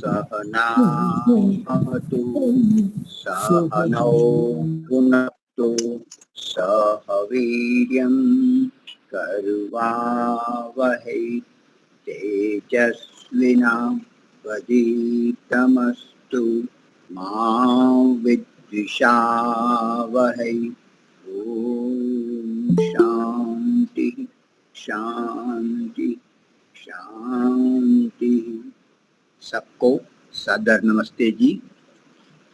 सहनावतु सहनौ भुनक्तु सह वीर्यं कर्वावहै तेजस्विनावधीतमस्तु मा विद्विषावहै। ओम शांति शांति शांति। सबको सादर नमस्ते जी।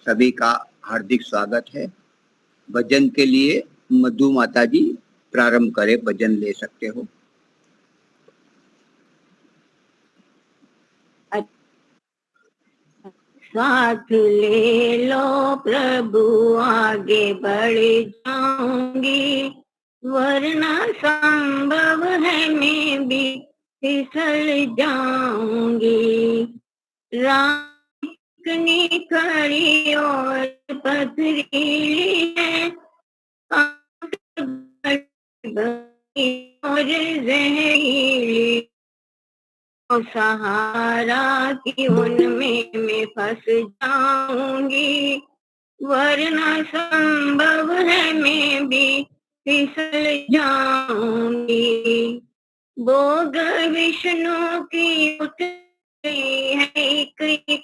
सभी का हार्दिक स्वागत है। भजन के लिए मधु माता जी प्रारंभ करें, भजन ले सकते हो। साथ ले लो प्रभु आगे बढ़ जाऊंगी, वरना संभव है मैं भी फिसल जाऊंगी। राह इतनी खड़ी और पथरीली है, और जहरीली, सहारा की उनमें मैं फंस जाऊंगी, वरना संभव है मैं भी फिसल जाऊंगी। भोग विष्णु की उठती है एक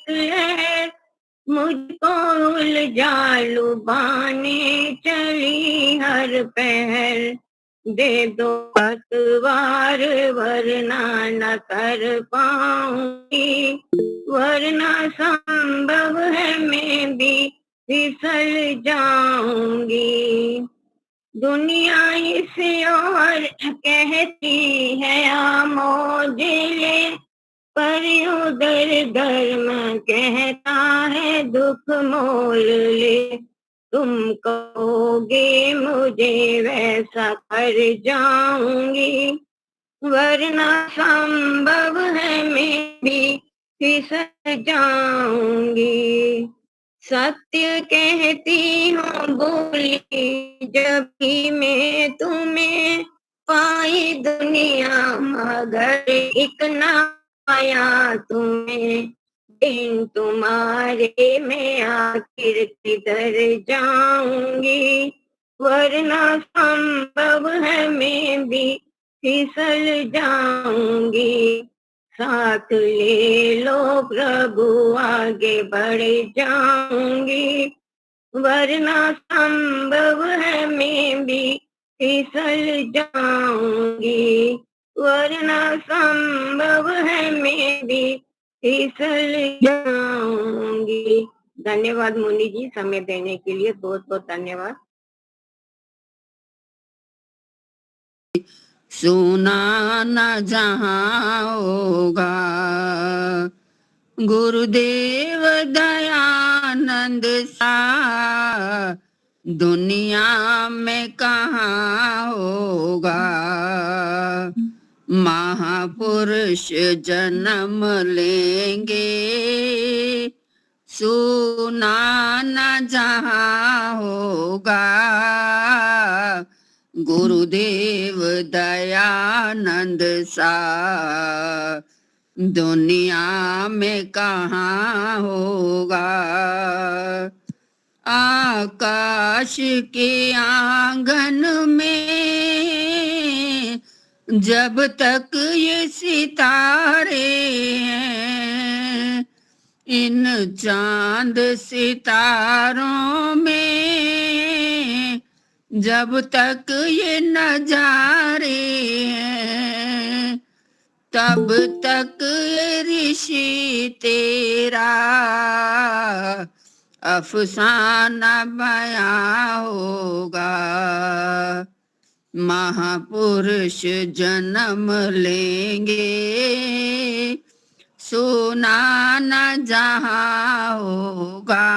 लहर, मुझको उलझा लुभाने चली हर पहर। दे दो पतवार वरना न कर पाऊंगी, वरना संभव है मैं भी फिसल जाऊंगी। दुनिया इस ओर कहती है आ मौज ले, पर उधर धर्म कहता है दुख मोल ले। तुम कहोगे मुझे वैसा कर जाऊंगी, वरना संभव है मैं भी फिसल जाऊंगी। सत्य कहती हूँ बोली जब भी मैं तुम्हें पाई दुनिया, मगर एक ना आया तुम्हें। इन तुम्हारे मैं आखिर किधर जाऊंगी, वरना संभव है मैं भी फिसल जाऊंगी। साथ ले लो प्रभु आगे बढ़ जाऊंगी, वरना संभव है मैं भी फिसल जाऊंगी, वरना संभव है मैं भी फिसल जाऊंगी। धन्यवाद मुनि जी, समय देने के लिए बहुत बहुत धन्यवाद। सुना न जहाँ होगा गुरुदेव दयानंद सा, दुनिया में कहाँ होगा। महापुरुष जन्म लेंगे, सुना न जहाँ होगा गुरुदेव दयानंद सा, दुनिया में कहाँ होगा। आकाश के आंगन में जब तक ये सितारे हैं, इन चांद सितारों में जब तक ये नजारे हैं, तब तक ऋषि तेरा अफसाना बयां होगा। महापुरुष जन्म लेंगे, सुना न जहाँ होगा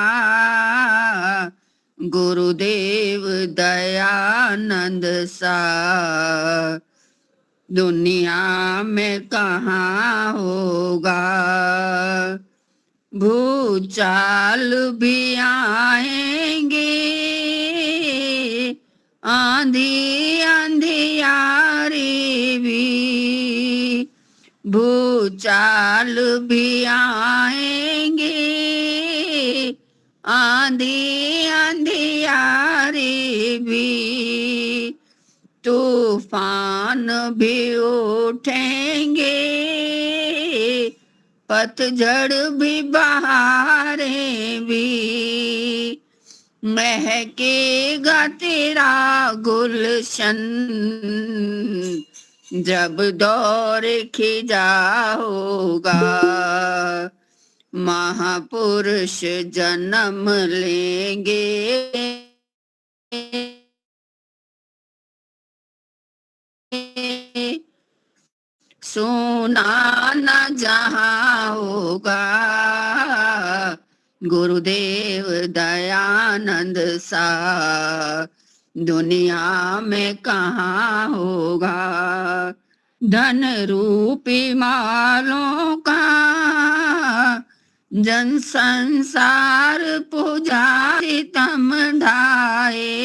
गुरुदेव दयानंद सा, दुनिया में कहाँ होगा। भूचाल भी आएंगे, आंधी अंधियारी भी, भूचाल भी आएंगे, आंधी अंधियारे भी, तूफान भी उठेंगे, पतझड़ भी बहारें भी, महकेगा तेरा गुलशन, जब दौर खिजा होगा, महापुरुष जन्म लेंगे, सोना न जहाँ होगा, गुरुदेव दयानंद सा दुनिया में कहाँ होगा, धन रूपी मालों का जन संसार पुजारी तम ढाए,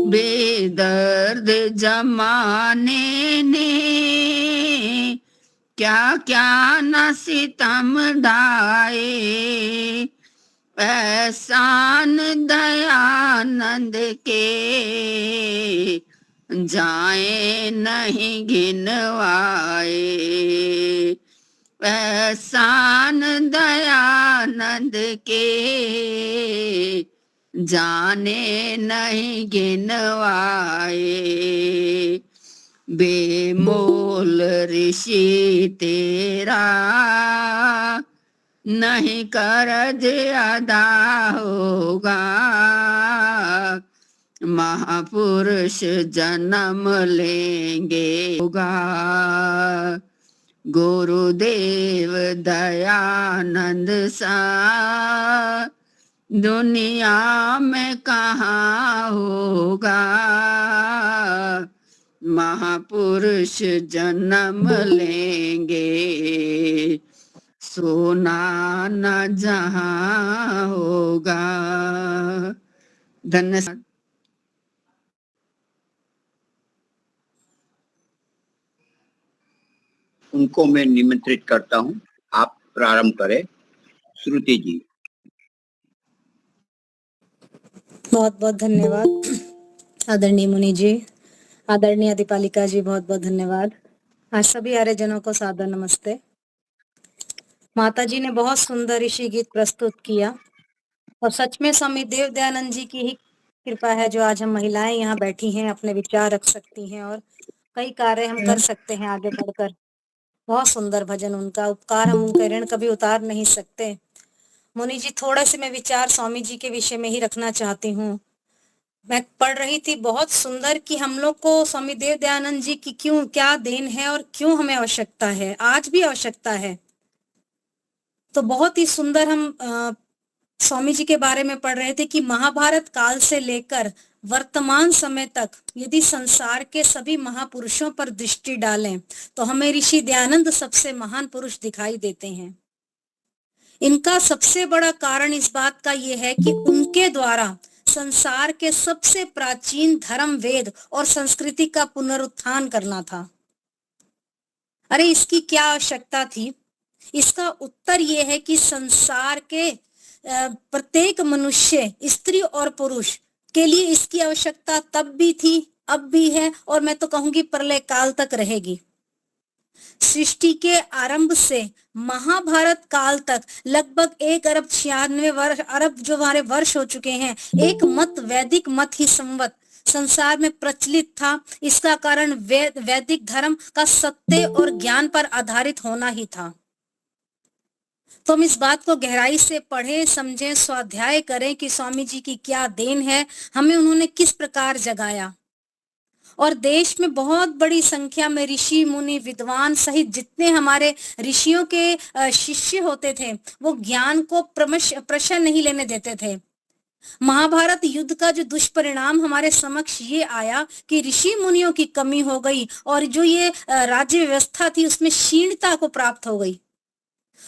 बेदर्द जमाने ने क्या क्या न सितम ढाए, एहसान दयानंद के जाए नहीं गिनवाए, एहसान दयानंद के जाने नहीं गिनवाए, बेमोल ऋषि तेरा नहीं करज अदा होगा, महापुरुष जन्म लेंगे होगा, गुरुदेव दयानंद सा दुनिया में कहाँ होगा, महापुरुष जन्म लेंगे, सोना न जहाँ होगा। धन्यवाद। उनको मैं निमंत्रित करता हूं, आप प्रारंभ करें। श्रुति जी। बहुत बहुत धन्यवाद आदरणीय मुनि जी, आदरणीय दीपालिका जी, बहुत बहुत धन्यवाद। आज सभी आर्यजनों को सादर नमस्ते। माता जी ने बहुत सुंदर ऋषि गीत प्रस्तुत किया और सच में स्वामी देव दयानंद जी की ही कृपा है जो आज हम महिलाएं यहाँ बैठी हैं, अपने विचार रख सकती हैं और कई कार्य हम कर सकते हैं आगे बढ़कर। बहुत सुंदर भजन, उनका उपकार हम उनके ऋण कभी उतार नहीं सकते। मुनि जी, थोड़ा से मैं विचार स्वामी जी के विषय में ही रखना चाहती हूँ। मैं पढ़ रही थी बहुत सुंदर कि हम लोग को स्वामी देव दयानंद जी की क्यों क्या देन है और क्यों हमें आवश्यकता है, आज भी आवश्यकता है। तो बहुत ही सुंदर हम स्वामी जी के बारे में पढ़ रहे थे कि महाभारत काल से लेकर वर्तमान समय तक यदि संसार के सभी महापुरुषों पर दृष्टि डालें तो हमें ऋषि दयानंद सबसे महान पुरुष दिखाई देते हैं। इनका सबसे बड़ा कारण इस बात का यह है कि उनके द्वारा संसार के सबसे प्राचीन धर्म, वेद और संस्कृति का पुनरुत्थान करना था। अरे इसकी क्या आवश्यकता थी? इसका उत्तर यह है कि संसार के प्रत्येक मनुष्य, स्त्री और पुरुष के लिए इसकी आवश्यकता तब भी थी, अब भी है और मैं तो कहूंगी प्रलय काल तक रहेगी। सृष्टि के आरंभ से महाभारत काल तक लगभग 1 अरब जो हमारे वर्ष हो चुके हैं, एक मत, वैदिक मत ही संवत संसार में प्रचलित था। इसका कारण वैदिक धर्म का सत्य और ज्ञान पर आधारित होना ही था। तो हम इस बात को गहराई से पढ़ें, समझें, स्वाध्याय करें कि स्वामी जी की क्या देन है, हमें उन्होंने किस प्रकार जगाया। और देश में बहुत बड़ी संख्या में ऋषि, मुनि, विद्वान सहित जितने हमारे ऋषियों के शिष्य होते थे वो ज्ञान को प्रश्न नहीं लेने देते थे। महाभारत युद्ध का जो दुष्परिणाम हमारे समक्ष ये आया कि ऋषि मुनियों की कमी हो गई और जो ये राज्य व्यवस्था थी उसमें क्षीणता को प्राप्त हो गई।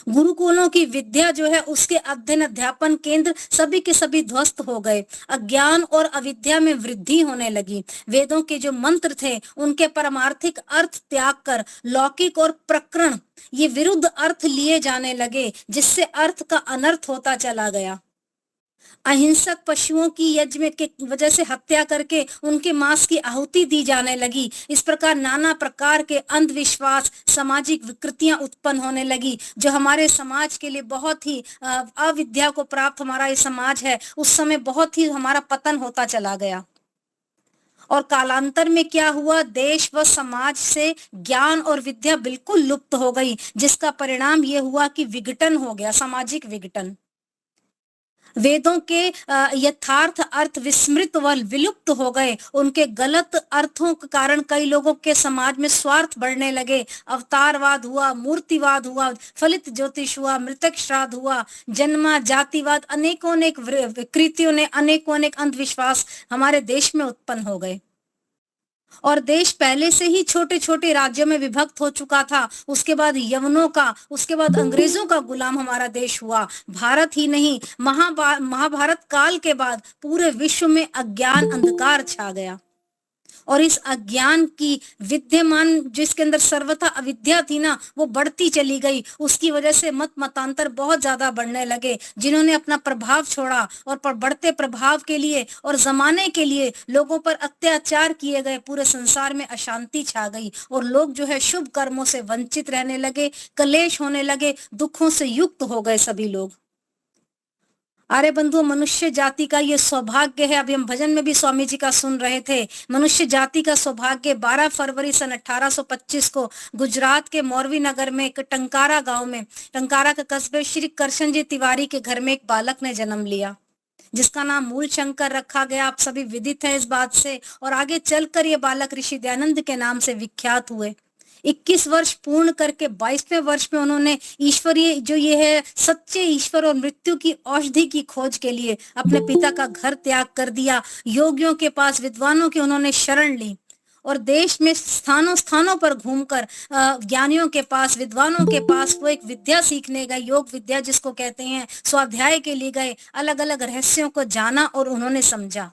गुरुकुलों की विद्या जो है उसके अध्ययन अध्यापन केंद्र सभी के सभी ध्वस्त हो गए। अज्ञान और अविद्या में वृद्धि होने लगी। वेदों के जो मंत्र थे उनके परमार्थिक अर्थ त्याग कर लौकिक और प्रकरण ये विरुद्ध अर्थ लिए जाने लगे, जिससे अर्थ का अनर्थ होता चला गया। अहिंसक पशुओं की यज्ञ के वजह से हत्या करके उनके मांस की आहुति दी जाने लगी। इस प्रकार नाना प्रकार के अंधविश्वास, सामाजिक विकृतियां उत्पन्न होने लगी, जो हमारे समाज के लिए बहुत ही अविद्या को प्राप्त हमारा ये समाज है, उस समय बहुत ही हमारा पतन होता चला गया। और कालांतर में क्या हुआ, देश व समाज से ज्ञान और विद्या बिल्कुल लुप्त हो गई, जिसका परिणाम ये हुआ कि विघटन हो गया, सामाजिक विघटन। वेदों के यथार्थ अर्थ विस्मृत व विलुप्त हो गए। उनके गलत अर्थों के कारण कई लोगों के समाज में स्वार्थ बढ़ने लगे। अवतारवाद हुआ, मूर्तिवाद हुआ, फलित ज्योतिष हुआ, मृतक श्राद्ध हुआ, जन्मा जातिवाद, अनेकों अनेक विकृतियों ने अनेकों अनेक अंधविश्वास हमारे देश में उत्पन्न हो गए। और देश पहले से ही छोटे छोटे राज्यों में विभक्त हो चुका था। उसके बाद यवनों का, उसके बाद अंग्रेजों का गुलाम हमारा देश हुआ। भारत ही नहीं, महाभारत काल के बाद पूरे विश्व में अज्ञान अंधकार छा गया। और इस अज्ञान की विद्यमान जिसके अंदर सर्वथा अविद्या थी ना, वो बढ़ती चली गई। उसकी वजह से मत मतांतर बहुत ज्यादा बढ़ने लगे, जिन्होंने अपना प्रभाव छोड़ा और बढ़ते प्रभाव के लिए और जमाने के लिए लोगों पर अत्याचार किए गए। पूरे संसार में अशांति छा गई और लोग जो है शुभ कर्मों से वंचित रहने लगे, कलेश होने लगे, दुखों से युक्त हो गए सभी लोग। अरे बंधुओं, मनुष्य जाति का ये सौभाग्य है। अभी हम भजन में भी स्वामी जी का सुन रहे थे। मनुष्य जाति का सौभाग्य 12 फरवरी सन 1825 को गुजरात के मोरवी नगर में एक टंकारा गांव में, टंकारा के कस्बे श्री कृष्ण जी तिवारी के घर में एक बालक ने जन्म लिया, जिसका नाम मूल शंकर रखा गया। आप सभी विदित हैं इस बात से। और आगे चलकर ये बालक ऋषि दयानंद के नाम से विख्यात हुए। 21 वर्ष पूर्ण करके 22वें वर्ष में उन्होंने ईश्वरीय जो ये है सच्चे ईश्वर और मृत्यु की औषधि की खोज के लिए अपने पिता का घर त्याग कर दिया। योगियों के पास, विद्वानों की उन्होंने शरण ली और देश में स्थानों स्थानों पर घूमकर ज्ञानियों के पास, विद्वानों के पास वो एक विद्या सीखने गए, योग विद्या जिसको कहते हैं, स्वाध्याय के लिए गए, अलग अलग रहस्यों को जाना और उन्होंने समझा।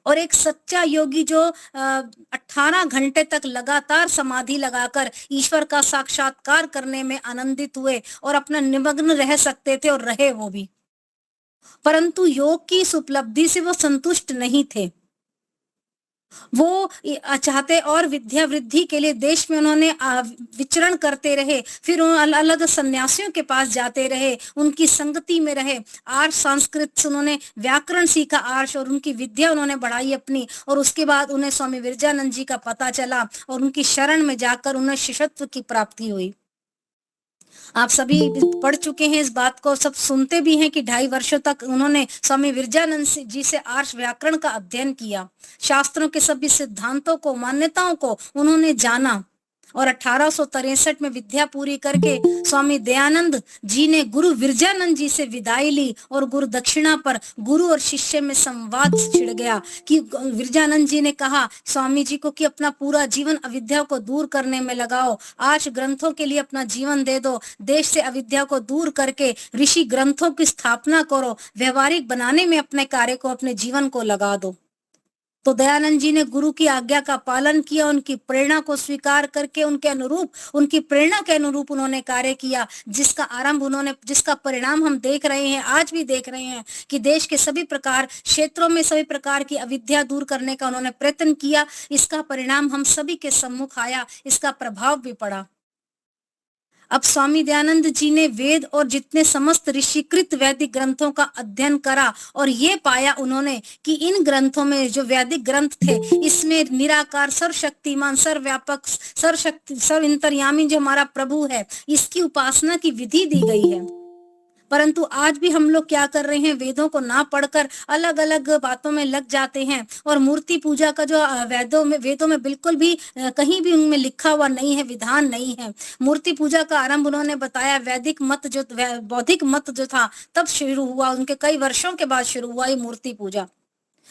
और एक सच्चा योगी जो 18 घंटे तक लगातार समाधि लगाकर ईश्वर का साक्षात्कार करने में आनंदित हुए और अपना निमग्न रह सकते थे, और रहे वो भी। परंतु योग की इस उपलब्धि से वो संतुष्ट नहीं थे। वो चाहते और विद्या वृद्धि के लिए देश में उन्होंने विचरण करते रहे। फिर अलग अलग सन्यासियों के पास जाते रहे, उनकी संगति में रहे। आर्ष संस्कृत से उन्होंने व्याकरण सीखा, आर्ष, और उनकी विद्या उन्होंने बढ़ाई अपनी। और उसके बाद उन्हें स्वामी विरजानंद जी का पता चला और उनकी शरण में जाकर उन्हें शिष्यत्व की प्राप्ति हुई। आप सभी पढ़ चुके हैं इस बात को, सब सुनते भी हैं कि 2.5 वर्षों तक उन्होंने स्वामी विरजानंद जी से आर्ष व्याकरण का अध्ययन किया। शास्त्रों के सभी सिद्धांतों को, मान्यताओं को उन्होंने जाना। और 1863 में विद्या पूरी करके स्वामी दयानंद जी ने गुरु विरजानंद जी से विदाई ली और गुरु दक्षिणा पर गुरु और शिष्य में संवाद छिड़ गया कि विरजानंद जी ने कहा स्वामी जी को कि अपना पूरा जीवन अविद्या को दूर करने में लगाओ, आज ग्रंथों के लिए अपना जीवन दे दो, देश से अविद्या को दूर करके ऋषि ग्रंथों की स्थापना करो, व्यवहारिक बनाने में अपने कार्य को, अपने जीवन को लगा दो। तो दयानंद जी ने गुरु की आज्ञा का पालन किया, उनकी प्रेरणा को स्वीकार करके उनके अनुरूप, उनकी प्रेरणा के अनुरूप उन्होंने कार्य किया, जिसका आरंभ उन्होंने, जिसका परिणाम हम देख रहे हैं, आज भी देख रहे हैं कि देश के सभी प्रकार क्षेत्रों में सभी प्रकार की अविद्या दूर करने का उन्होंने प्रयत्न किया। इसका परिणाम हम सभी के सम्मुख आया, इसका प्रभाव भी पड़ा। अब स्वामी दयानंद जी ने वेद और जितने समस्त ऋषिकृत वैदिक ग्रंथों का अध्ययन करा और ये पाया उन्होंने कि इन ग्रंथों में जो वैदिक ग्रंथ थे, इसमें निराकार, सर्वशक्तिमान, सर्वव्यापक, सर्वंतर्यामी जो हमारा प्रभु है, इसकी उपासना की विधि दी गई है। परंतु आज भी हम लोग क्या कर रहे हैं, वेदों को ना पढ़कर अलग अलग बातों में लग जाते हैं। और मूर्ति पूजा का जो वेदों में बिल्कुल भी कहीं भी उनमें लिखा हुआ नहीं है, विधान नहीं है। मूर्ति पूजा का आरंभ उन्होंने बताया वैदिक मत जो, बौद्धिक मत जो था तब शुरू हुआ, उनके कई वर्षों के बाद शुरू हुआ ये मूर्ति पूजा।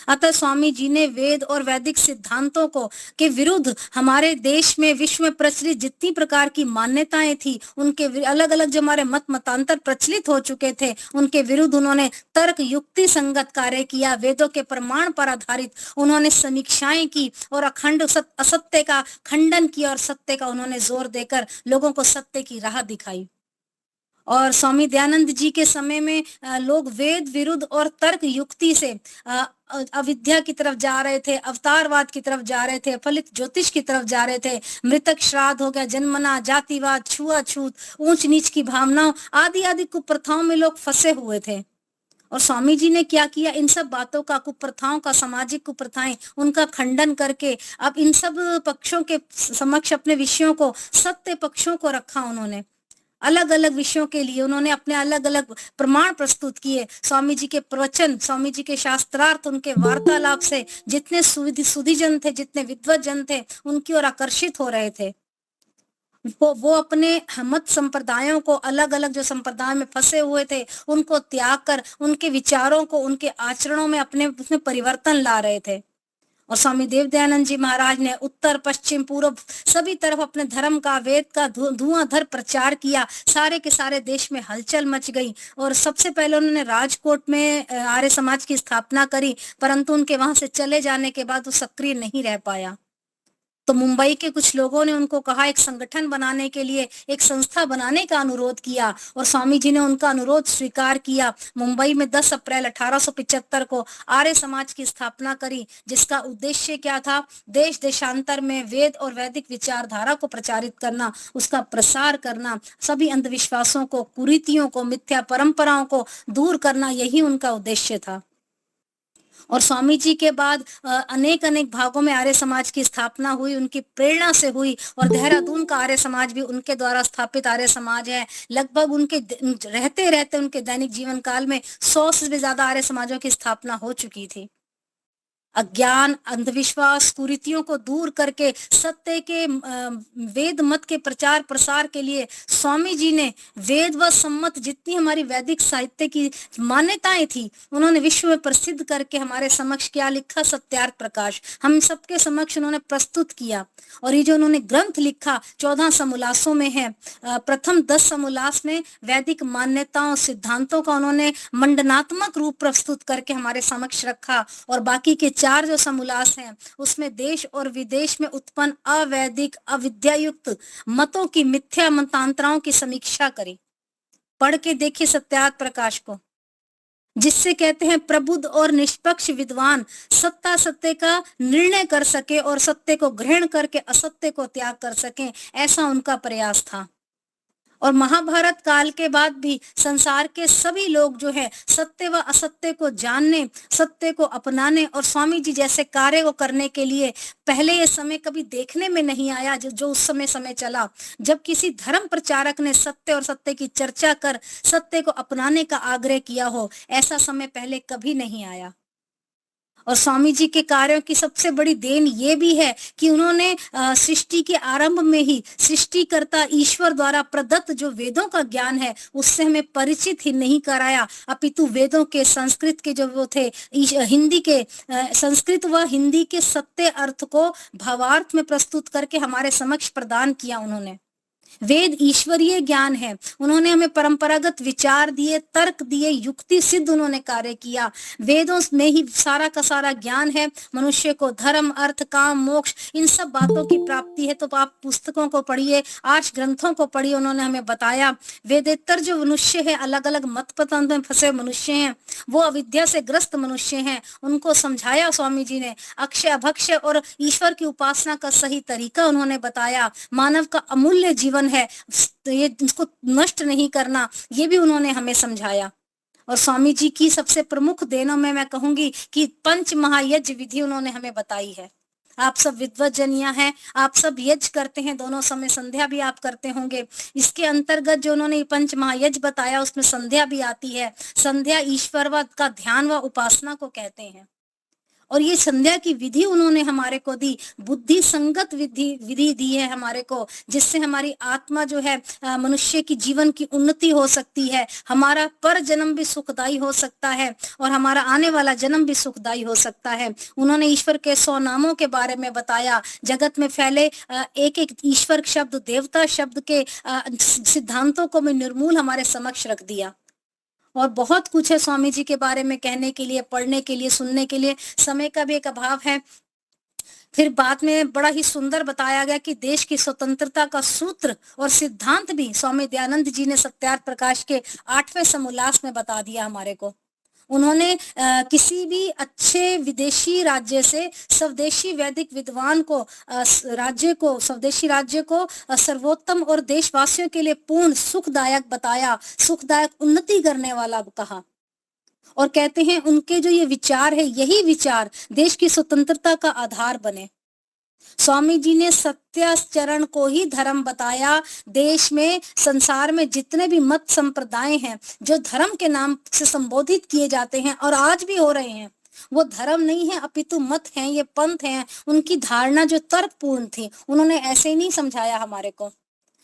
अतः स्वामी जी ने वेद और वैदिक सिद्धांतों को के विरुद्ध हमारे देश में, विश्व में प्रचलित जितनी प्रकार की मान्यताएं थी, उनके अलग अलग जो हमारे मतांतर प्रचलित हो चुके थे, उनके विरुद्ध उन्होंने तर्क युक्ति संगत कार्य किया। वेदों के प्रमाण पर आधारित उन्होंने समीक्षाएं की और अखंड असत्य का खंडन किया और सत्य का उन्होंने जोर देकर लोगों को सत्य की राह दिखाई। और स्वामी दयानंद जी के समय में लोग वेद विरुद्ध और तर्क युक्ति से अविद्या की तरफ जा रहे थे, अवतारवाद की तरफ जा रहे थे, फलित ज्योतिष की तरफ जा रहे थे, मृतक श्राद्ध हो गया, जन्मना, जातिवाद, छुआछूत, ऊंच नीच की भावनाओं आदि आदि कुप्रथाओं में लोग फंसे हुए थे। और स्वामी जी ने क्या किया, इन सब बातों का, कुप्रथाओं का, सामाजिक कुप्रथाएं, उनका खंडन करके अब इन सब पक्षों के समक्ष अपने विषयों को, सत्य पक्षों को रखा। उन्होंने अलग अलग विषयों के लिए उन्होंने अपने अलग अलग प्रमाण प्रस्तुत किए। स्वामी जी के प्रवचन, स्वामी जी के शास्त्रार्थ, उनके वार्तालाप से जितने सुधीजन थे, जितने विद्वत जन थे, उनकी ओर आकर्षित हो रहे थे। वो अपने मत संप्रदायों को, अलग अलग जो संप्रदाय में फंसे हुए थे, उनको त्याग कर उनके विचारों को, उनके आचरणों में अपने उसमें परिवर्तन ला रहे थे। और स्वामी देव दयानंद जी महाराज ने उत्तर पश्चिम पूर्व सभी तरफ अपने धर्म का, वेद का धुआंधार प्रचार किया। सारे के सारे देश में हलचल मच गई। और सबसे पहले उन्होंने राजकोट में आर्य समाज की स्थापना करी, परंतु उनके वहां से चले जाने के बाद वो सक्रिय नहीं रह पाया। तो मुंबई के कुछ लोगों ने उनको कहा, एक संगठन बनाने के लिए, एक संस्था बनाने का अनुरोध किया, और स्वामी जी ने उनका अनुरोध स्वीकार किया। मुंबई में 10 अप्रैल 1875 को आर्य समाज की स्थापना करी, जिसका उद्देश्य क्या था, देश देशांतर में वेद और वैदिक विचारधारा को प्रचारित करना, उसका प्रसार करना, सभी अंधविश्वासों को, कुरीतियों को, मिथ्या परंपराओं को दूर करना, यही उनका उद्देश्य था। और स्वामी जी के बाद अनेक अनेक भागों में आर्य समाज की स्थापना हुई, उनकी प्रेरणा से हुई। और देहरादून का आर्य समाज भी उनके द्वारा स्थापित आर्य समाज है। लगभग उनके रहते रहते उनके दैनिक जीवन काल में 100 से भी ज्यादा आर्य समाजों की स्थापना हो चुकी थी। अज्ञान, अंधविश्वास, कुरीतियों को दूर करके सत्य के वेद मत के प्रचार प्रसार के लिए स्वामी जी ने वेद व सम्मत जितनी हमारी वैदिक साहित्य की मान्यताएं थी, उन्होंने विश्व में प्रसिद्ध करके हमारे समक्ष क्या लिखा, सत्यार्थ प्रकाश, हम सबके समक्ष उन्होंने प्रस्तुत किया। और ये जो उन्होंने ग्रंथ लिखा 14 समोल्लासों में है। प्रथम 10 समोल्लास में वैदिक मान्यताओं, सिद्धांतों का उन्होंने मंडनात्मक रूप प्रस्तुत करके हमारे समक्ष रखा, और बाकी के 4 जो समोल्लास हैं उसमें देश और विदेश में उत्पन्न अवैदिक, अविद्यायुक्त मतों की, मिथ्या मतांतराओं की समीक्षा करी। पढ़ के देखिए सत्यार्थ प्रकाश को, जिससे कहते हैं प्रबुद्ध और निष्पक्ष विद्वान सत्ता सत्य का निर्णय कर सके और सत्य को ग्रहण करके असत्य को त्याग कर सके, ऐसा उनका प्रयास था। और महाभारत काल के बाद भी संसार के सभी लोग जो है सत्य व असत्य को जानने, सत्य को अपनाने और स्वामी जी जैसे कार्य को करने के लिए, पहले ये समय कभी देखने में नहीं आया जो उस समय चला, जब किसी धर्म प्रचारक ने सत्य और सत्य की चर्चा कर सत्य को अपनाने का आग्रह किया हो। ऐसा समय पहले कभी नहीं आया। और स्वामी जी के कार्यों की सबसे बड़ी देन ये भी है कि उन्होंने सृष्टि के आरंभ में ही सृष्टिकर्ता ईश्वर द्वारा प्रदत्त जो वेदों का ज्ञान है उससे हमें परिचित ही नहीं कराया, अपितु वेदों के संस्कृत के जो वो थे, हिंदी के संस्कृत व हिंदी के सत्य अर्थ को भावार्थ में प्रस्तुत करके हमारे समक्ष प्रदान किया। उन्होंने वेद ईश्वरीय ज्ञान है, उन्होंने हमें परंपरागत विचार दिए, तर्क दिए, युक्ति सिद्ध उन्होंने कार्य किया। वेदों में ही सारा का सारा ज्ञान है। मनुष्य को धर्म, अर्थ, काम, मोक्ष इन सब बातों की प्राप्ति है। तो आप पुस्तकों को पढ़िए, 8 ग्रंथों को पढ़िए, उन्होंने हमें बताया। वेदेतर जो मनुष्य है, अलग अलग मत पतंग में फंसे मनुष्य हैं, वो अविद्या से ग्रस्त मनुष्य हैं, उनको समझाया स्वामी जी ने। अक्षय अभक्ष्य और ईश्वर की उपासना का सही तरीका उन्होंने बताया। मानव का अमूल्य जीवन है, ये इसको नष्ट नहीं करना, ये भी उन्होंने हमें समझाया। और स्वामी जी की सबसे प्रमुख देनों में मैं कहूंगी कि पंच महायज्ञ विधि उन्होंने हमें बताई है। आप सब विद्वत जनिया हैं, आप सब यज्ञ करते हैं, दोनों समय संध्या भी आप करते होंगे। इसके अंतर्गत जो उन्होंने पंच महायज्ञ बताया उसमें संध्या भी आती है। संध्या ईश्वरवाद का ध्यान व उपासना को कहते हैं। और ये संध्या की विधि उन्होंने हमारे को दी, बुद्धि संगत विधि दी है हमारे को, जिससे हमारी आत्मा जो है मनुष्य की जीवन की उन्नति हो सकती है, हमारा पर जन्म भी सुखदायी हो सकता है और हमारा आने वाला जन्म भी सुखदायी हो सकता है। उन्होंने ईश्वर के 100 नामों के बारे में बताया, जगत में फैले एक एक ईश्वर शब्द, देवता शब्द के सिद्धांतों को भी निर्मूल हमारे समक्ष रख दिया। और बहुत कुछ है स्वामी जी के बारे में कहने के लिए, पढ़ने के लिए, सुनने के लिए, समय का भी एक अभाव है। फिर बाद में बड़ा ही सुंदर बताया गया कि देश की स्वतंत्रता का सूत्र और सिद्धांत भी स्वामी दयानंद जी ने सत्यार्थ प्रकाश के 8वें समोल्लास में बता दिया हमारे को। उन्होंने किसी भी अच्छे विदेशी राज्य से स्वदेशी वैदिक विद्वान को स्वदेशी राज्य को सर्वोत्तम और देशवासियों के लिए पूर्ण सुखदायक बताया, सुखदायक उन्नति करने वाला कहा। और कहते हैं उनके जो ये विचार है, यही विचार देश की स्वतंत्रता का आधार बने। स्वामी जी ने सत्याचरण को ही धर्म बताया। देश में, संसार में जितने भी मत संप्रदाय हैं जो धर्म के नाम से संबोधित किए जाते हैं और आज भी हो रहे हैं, वो धर्म नहीं है अपितु मत हैं, ये पंथ हैं। उनकी धारणा जो तर्कपूर्ण थी, उन्होंने ऐसे ही नहीं समझाया हमारे को।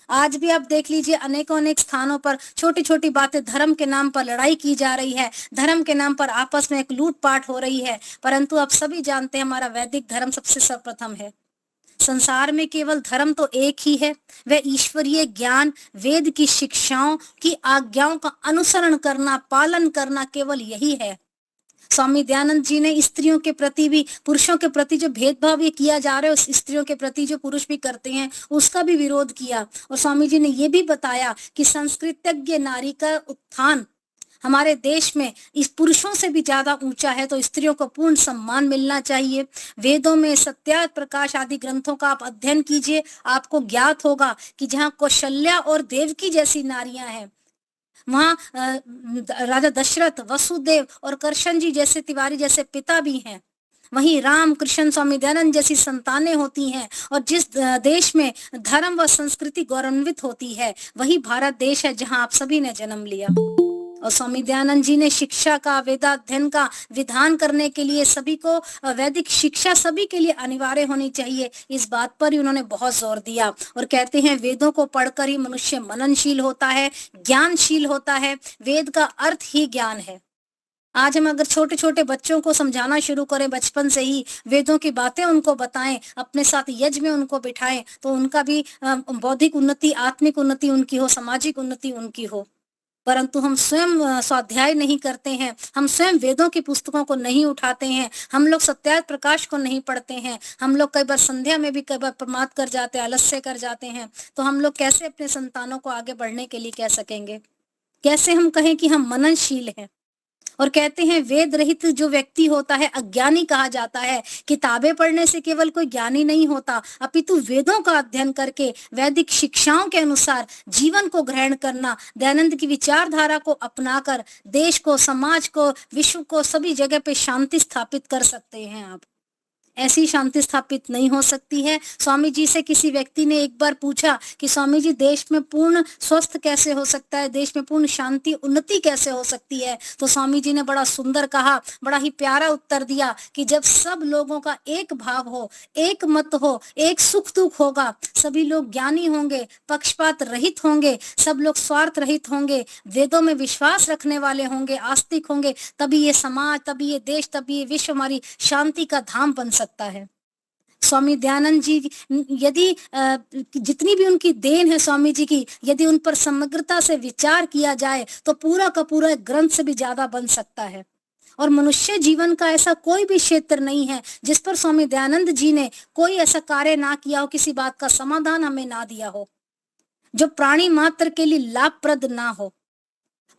आज भी आप देख लीजिए, अनेकों अनेक स्थानों पर छोटी छोटी बातें, धर्म के नाम पर लड़ाई की जा रही है, धर्म के नाम पर आपस में एक लूटपाट हो रही है। परंतु आप सभी जानते हैं हमारा वैदिक धर्म सबसे सर्वप्रथम है। संसार में केवल धर्म तो एक ही है, वह ईश्वरीय ज्ञान, वेद की शिक्षाओं की आज्ञाओं का अनुसरण करना, पालन करना, केवल यही है। स्वामी दयानंद जी ने स्त्रियों के प्रति भी, पुरुषों के प्रति जो भेदभाव ये किया जा रहा है, उस स्त्रियों के प्रति जो पुरुष भी करते हैं, उसका भी विरोध किया। और स्वामी जी ने ये भी बताया कि संस्कृतज्ञ नारी का उत्थान हमारे देश में इस पुरुषों से भी ज्यादा ऊंचा है, तो स्त्रियों को पूर्ण सम्मान मिलना चाहिए। वेदों में सत्यार्थ प्रकाश आदि ग्रंथों का आप अध्ययन कीजिए, आपको ज्ञात होगा कि जहाँ कौशल्या और देवकी जैसी नारियां हैं, वहाँ राजा दशरथ, वसुदेव और कृष्ण जी जैसे, तिवारी जैसे पिता भी हैं। वहीं राम, कृष्ण, स्वामी दयानंद जैसी संतानें होती हैं। और जिस देश में धर्म व संस्कृति गौरवान्वित होती है, वही भारत देश है जहाँ आप सभी ने जन्म लिया। और स्वामी दयानंद जी ने शिक्षा का, वेदाध्ययन का विधान करने के लिए सभी को वैदिक शिक्षा सभी के लिए अनिवार्य होनी चाहिए, इस बात पर ही उन्होंने बहुत जोर दिया। और कहते हैं वेदों को पढ़कर ही मनुष्य मननशील होता है, ज्ञानशील होता है। वेद का अर्थ ही ज्ञान है। आज हम अगर छोटे छोटे बच्चों को समझाना शुरू करें, बचपन से ही वेदों की बातें उनको बताएं, अपने साथ यज्ञ में उनको बिठाएं, तो उनका भी बौद्धिक उन्नति, आत्मिक उन्नति उनकी हो, सामाजिक उन्नति उनकी हो। परंतु हम स्वयं स्वाध्याय नहीं करते हैं, हम स्वयं वेदों की पुस्तकों को नहीं उठाते हैं, हम लोग सत्यार्थ प्रकाश को नहीं पढ़ते हैं, हम लोग कई बार संध्या में भी कई बार प्रमाद कर जाते हैं, आलस्य कर जाते हैं। तो हम लोग कैसे अपने संतानों को आगे बढ़ने के लिए कह सकेंगे? कैसे हम कहें कि हम मननशील हैं? और कहते हैं वेद रहित जो व्यक्ति होता है अज्ञानी कहा जाता है। किताबें पढ़ने से केवल कोई ज्ञानी नहीं होता, अपितु वेदों का अध्ययन करके वैदिक शिक्षाओं के अनुसार जीवन को ग्रहण करना, दयानंद की विचारधारा को अपनाकर देश को, समाज को, विश्व को, सभी जगह पे शांति स्थापित कर सकते हैं आप। ऐसी शांति स्थापित नहीं हो सकती है। स्वामी जी से किसी व्यक्ति ने एक बार पूछा कि स्वामी जी देश में पूर्ण स्वस्थ कैसे हो सकता है, देश में पूर्ण शांति उन्नति कैसे हो सकती है? तो स्वामी जी ने बड़ा सुंदर कहा, बड़ा ही प्यारा उत्तर दिया कि जब सब लोगों का एक भाव हो, एक मत हो, एक सुख दुख होगा, सभी लोग ज्ञानी होंगे, पक्षपात रहित होंगे, सब लोग स्वार्थ रहित होंगे, वेदों में विश्वास रखने वाले होंगे, आस्तिक होंगे, तभी ये समाज, तभी ये देश, तभी ये विश्व हमारी शांति का धाम बन सकता है। स्वामी दयानंद जी, यदि जितनी भी उनकी देन है स्वामी जी की, यदि उन पर समग्रता से विचार किया जाए तो पूरा का पूरा एक ग्रंथ से भी ज्यादा बन सकता है। और मनुष्य जीवन का ऐसा कोई भी क्षेत्र नहीं है जिस पर स्वामी दयानंद जी ने कोई ऐसा कार्य ना किया हो, किसी बात का समाधान हमें ना दिया हो जो प्राणी मात्र के लिए लाभप्रद ना हो।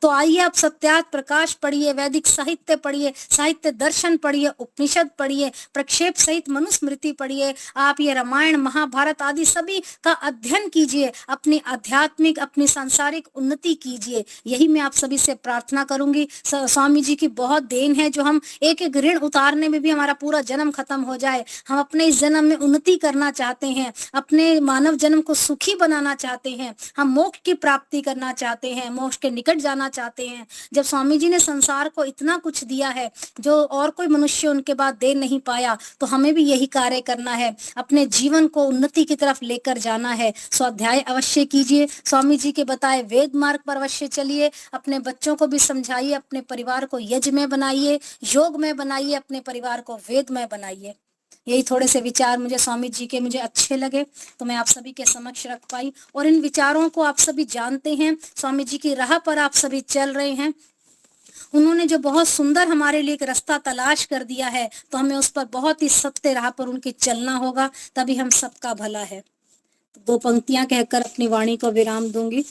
तो आइए आप सत्यार्थ प्रकाश पढ़िए, वैदिक साहित्य पढ़िए, साहित्य दर्शन पढ़िए, उपनिषद पढ़िए, प्रक्षेप सहित मनुस्मृति पढ़िए, आप ये रामायण, महाभारत आदि सभी का अध्ययन कीजिए, अपनी आध्यात्मिक, अपनी सांसारिक उन्नति कीजिए। यही मैं आप सभी से प्रार्थना करूंगी। स्वामी जी की बहुत देन है जो हम एक एक ऋण उतारने में भी हमारा पूरा जन्म खत्म हो जाए। हम अपने इस जन्म में उन्नति करना चाहते हैं, अपने मानव जन्म को सुखी बनाना चाहते हैं, हम मोक्ष की प्राप्ति करना चाहते हैं, मोक्ष के निकट जाना जाना चाहते हैं। जब स्वामी जी ने संसार को इतना कुछ दिया है जो और कोई मनुष्य उनके बाद दे नहीं पाया, तो हमें भी यही कार्य करना है, अपने जीवन को उन्नति की तरफ लेकर जाना है। स्वाध्याय अवश्य कीजिए, स्वामी जी के बताए वेद मार्ग पर अवश्य चलिए, अपने बच्चों को भी समझाइए, अपने परिवार को यज्ञ में बनाइए, योग में बनाइए, अपने परिवार को वेद में बनाइए। यही थोड़े से विचार मुझे स्वामी जी के मुझे अच्छे लगे, तो मैं आप सभी के समक्ष रख पाई। और इन विचारों को आप सभी जानते हैं, स्वामी जी की राह पर आप सभी चल रहे हैं। उन्होंने जो बहुत सुंदर हमारे लिए एक रास्ता तलाश कर दिया है, तो हमें उस पर बहुत ही सत्य राह पर उनके चलना होगा, तभी हम सबका भला है। तो 2 पंक्तियां कहकर अपनी वाणी को विराम दूंगी।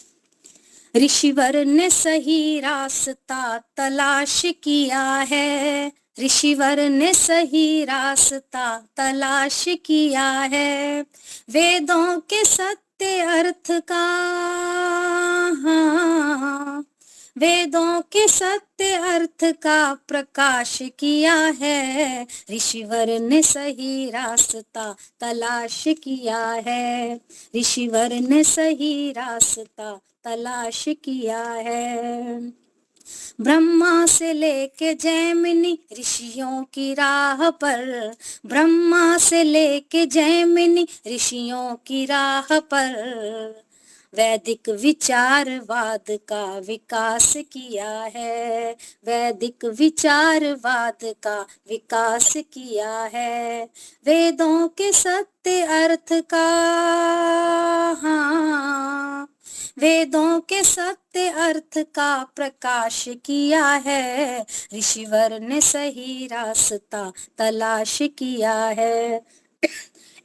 ऋषिवर ने सही रास्ता तलाश किया है, ऋषिवर ने सही रास्ता तलाश किया है, वेदों के सत्य अर्थ का, हाँ, वेदों के सत्य अर्थ का प्रकाश किया है, ऋषिवर ने सही रास्ता तलाश किया है, ऋषिवर ने सही रास्ता तलाश किया है। ब्रह्मा से लेके जैमिनी ऋषियों की राह पर, ब्रह्मा से लेके जैमिनी ऋषियों की राह पर, वैदिक विचारवाद का विकास किया है, वैदिक विचारवाद का विकास किया है, वेदों के सत्य अर्थ का, हाँ, वेदों के सत्य अर्थ का प्रकाश किया है, ऋषिवर ने सही रास्ता तलाश किया है।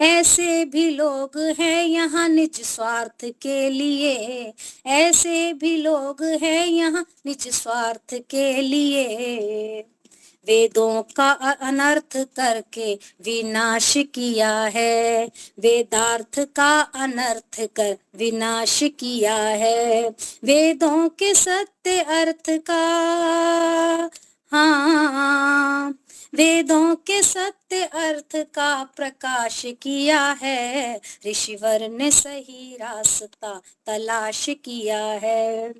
ऐसे भी लोग हैं यहाँ निज स्वार्थ के लिए, ऐसे भी लोग हैं यहाँ निज स्वार्थ के लिए, वेदों का अनर्थ करके विनाश किया है, वेदार्थ का अनर्थ कर विनाश किया है, वेदों के सत्य अर्थ का, हाँ, वेदों के सत्य अर्थ का प्रकाश किया है, ऋषिवर ने सही रास्ता तलाश किया है।